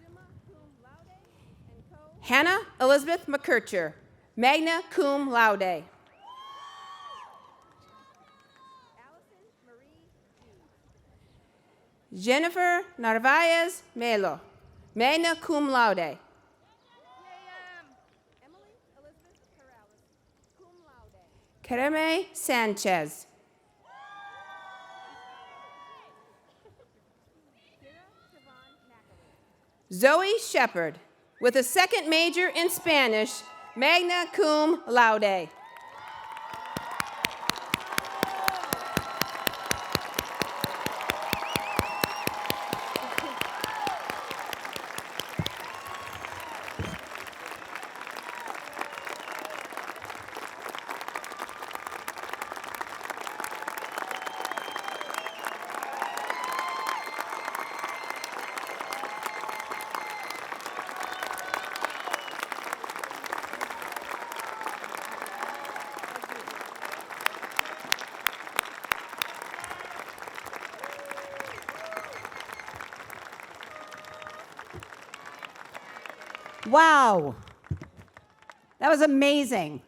Summa cum laude and Hannah Elizabeth McKercher, magna cum laude. Allison Marie Jennifer Narvaez Melo, magna cum laude. Emily Elizabeth Corrales, cum laude. Kereme Sanchez. Zoe Shepard, with a second major in Spanish, magna cum laude. Wow. That was amazing.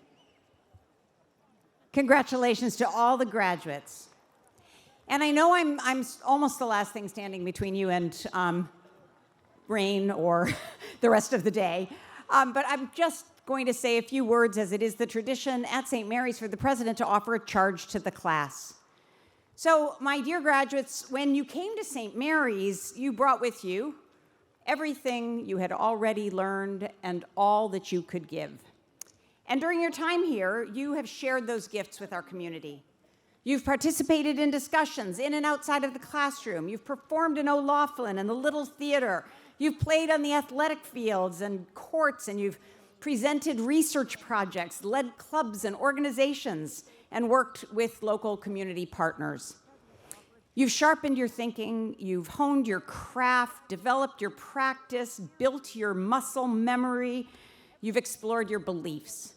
Congratulations to all the graduates. And I know I'm almost the last thing standing between you and rain or the rest of the day, but I'm just going to say a few words, as it is the tradition at St. Mary's for the president to offer a charge to the class. So, my dear graduates, when you came to St. Mary's, you brought with you everything you had already learned and all that you could give. And during your time here, you have shared those gifts with our community. You've participated in discussions in and outside of the classroom. You've performed in O'Laughlin and the Little Theater. You've played on the athletic fields and courts, and you've presented research projects, led clubs and organizations, and worked with local community partners. You've sharpened your thinking, you've honed your craft, developed your practice, built your muscle memory, you've explored your beliefs.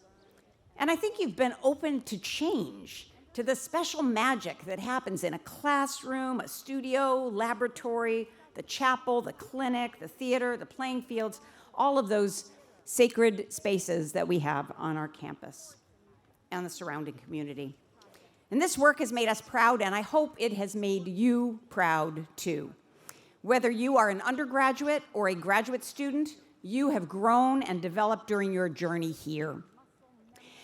And I think you've been open to change, to the special magic that happens in a classroom, a studio, laboratory, the chapel, the clinic, the theater, the playing fields, all of those sacred spaces that we have on our campus and the surrounding community. And this work has made us proud, and I hope it has made you proud too. Whether you are an undergraduate or a graduate student, you have grown and developed during your journey here.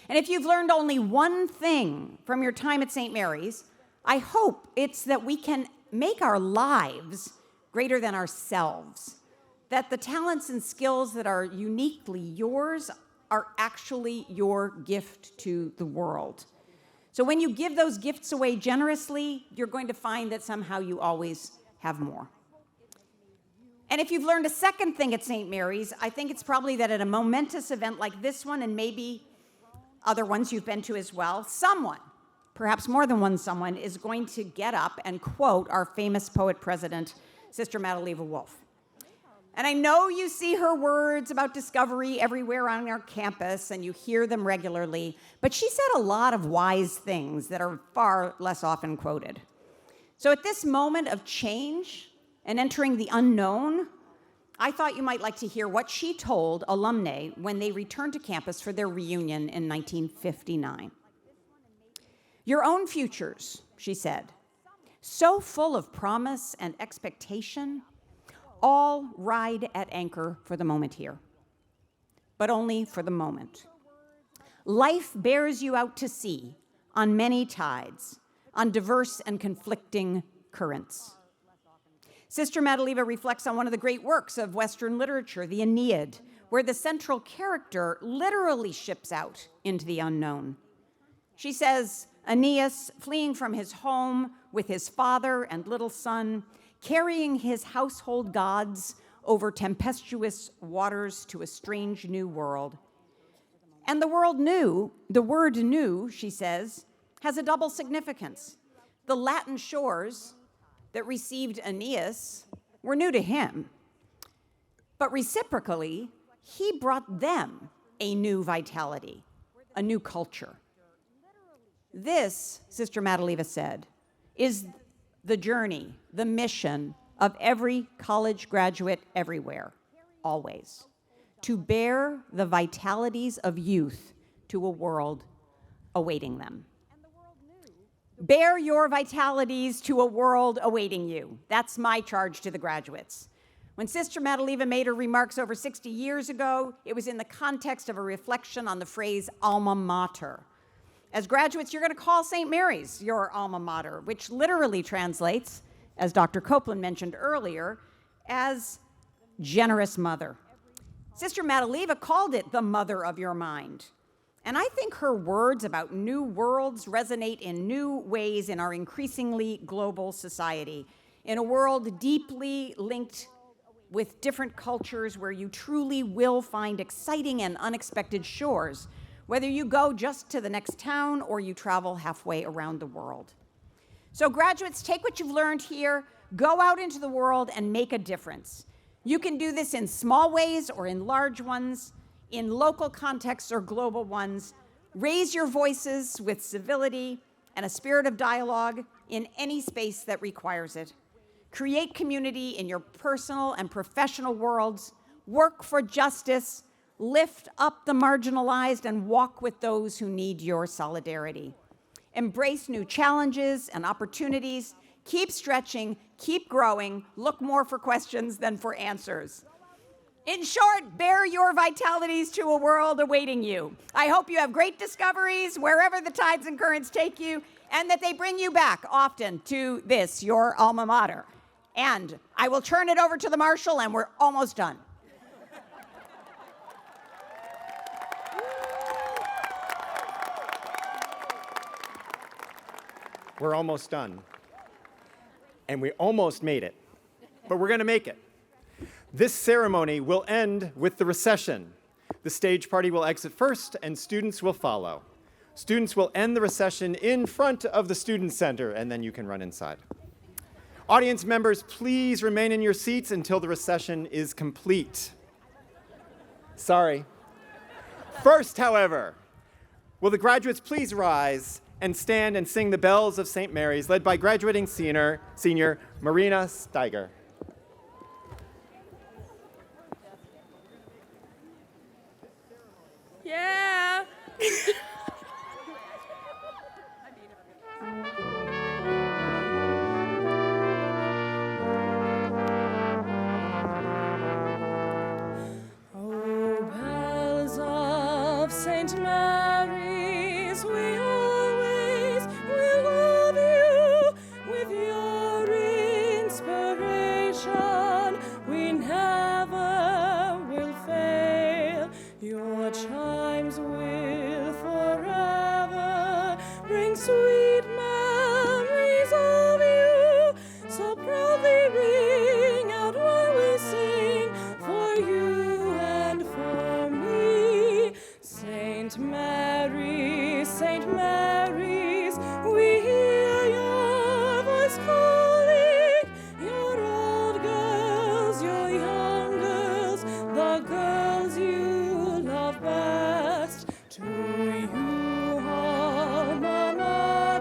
And if you've learned only one thing from your time at St. Mary's, I hope it's that we can make our lives greater than ourselves, that the talents and skills that are uniquely yours are actually your gift to the world. So when you give those gifts away generously, you're going to find that somehow you always have more. And if you've learned a second thing at St. Mary's, I think it's probably that at a momentous event like this one, and maybe other ones you've been to as well, someone, perhaps more than one someone, is going to get up and quote our famous poet president, Sister Leva Wolf. And I know you see her words about discovery everywhere on our campus, and you hear them regularly, but she said a lot of wise things that are far less often quoted. So at this moment of change and entering the unknown, I thought you might like to hear what she told alumni when they returned to campus for their reunion in 1959. Your own futures, she said, so full of promise and expectation, all ride at anchor for the moment here, but only for the moment. Life bears you out to sea on many tides, on diverse and conflicting currents. Sister Madaleva reflects on one of the great works of Western literature, the Aeneid, where the central character literally ships out into the unknown. She says, Aeneas, fleeing from his home with his father and little son, carrying his household gods over tempestuous waters to a strange new world. And the word new, she says, has a double significance. The Latin shores that received Aeneas were new to him, but reciprocally, he brought them a new vitality, a new culture. This, Sister Madaleva said, is the journey, the mission of every college graduate everywhere, always, to bear the vitalities of youth to a world awaiting them. Bear your vitalities to a world awaiting you. That's my charge to the graduates. When Sister Madaleva made her remarks over 60 years ago, it was in the context of a reflection on the phrase alma mater. As graduates, you're going to call St. Mary's your alma mater, which literally translates, as Dr. Copeland mentioned earlier, as generous mother. Sister Madaleva called it the mother of your mind. And I think her words about new worlds resonate in new ways in our increasingly global society, in a world deeply linked with different cultures where you truly will find exciting and unexpected shores, whether you go just to the next town or you travel halfway around the world. So graduates, take what you've learned here, go out into the world and make a difference. You can do this in small ways or in large ones, in local contexts or global ones. Raise your voices with civility and a spirit of dialogue in any space that requires it. Create community in your personal and professional worlds. Work for justice. Lift up the marginalized and walk with those who need your solidarity. Embrace new challenges and opportunities. Keep stretching, keep growing. Look more for questions than for answers. In short, bear your vitalities to a world awaiting you. I hope you have great discoveries wherever the tides and currents take you, and that they bring you back often to this, your alma mater. And I will turn it over to the marshal, and we're almost done. We're almost done. And we almost made it, but we're going to make it. This ceremony will end with the recession. The stage party will exit first, and students will follow. Students will end the recession in front of the Student Center, and then you can run inside. Audience members, please remain in your seats until the recession is complete. Sorry. First, however, will the graduates please rise and stand and sing the Bells of St. Mary's, led by graduating senior Marina Steiger. Yeah. Oh, bells of St. Mary's, we always will love you with your inspiration. We never will fail. Your chimes will forever bring sweet memories of you. So proudly ring out while we sing for you and for me. Saint Mary's, we hear your voice calling. Your old girls, your young girls, the girls you love best. To you, alma mater.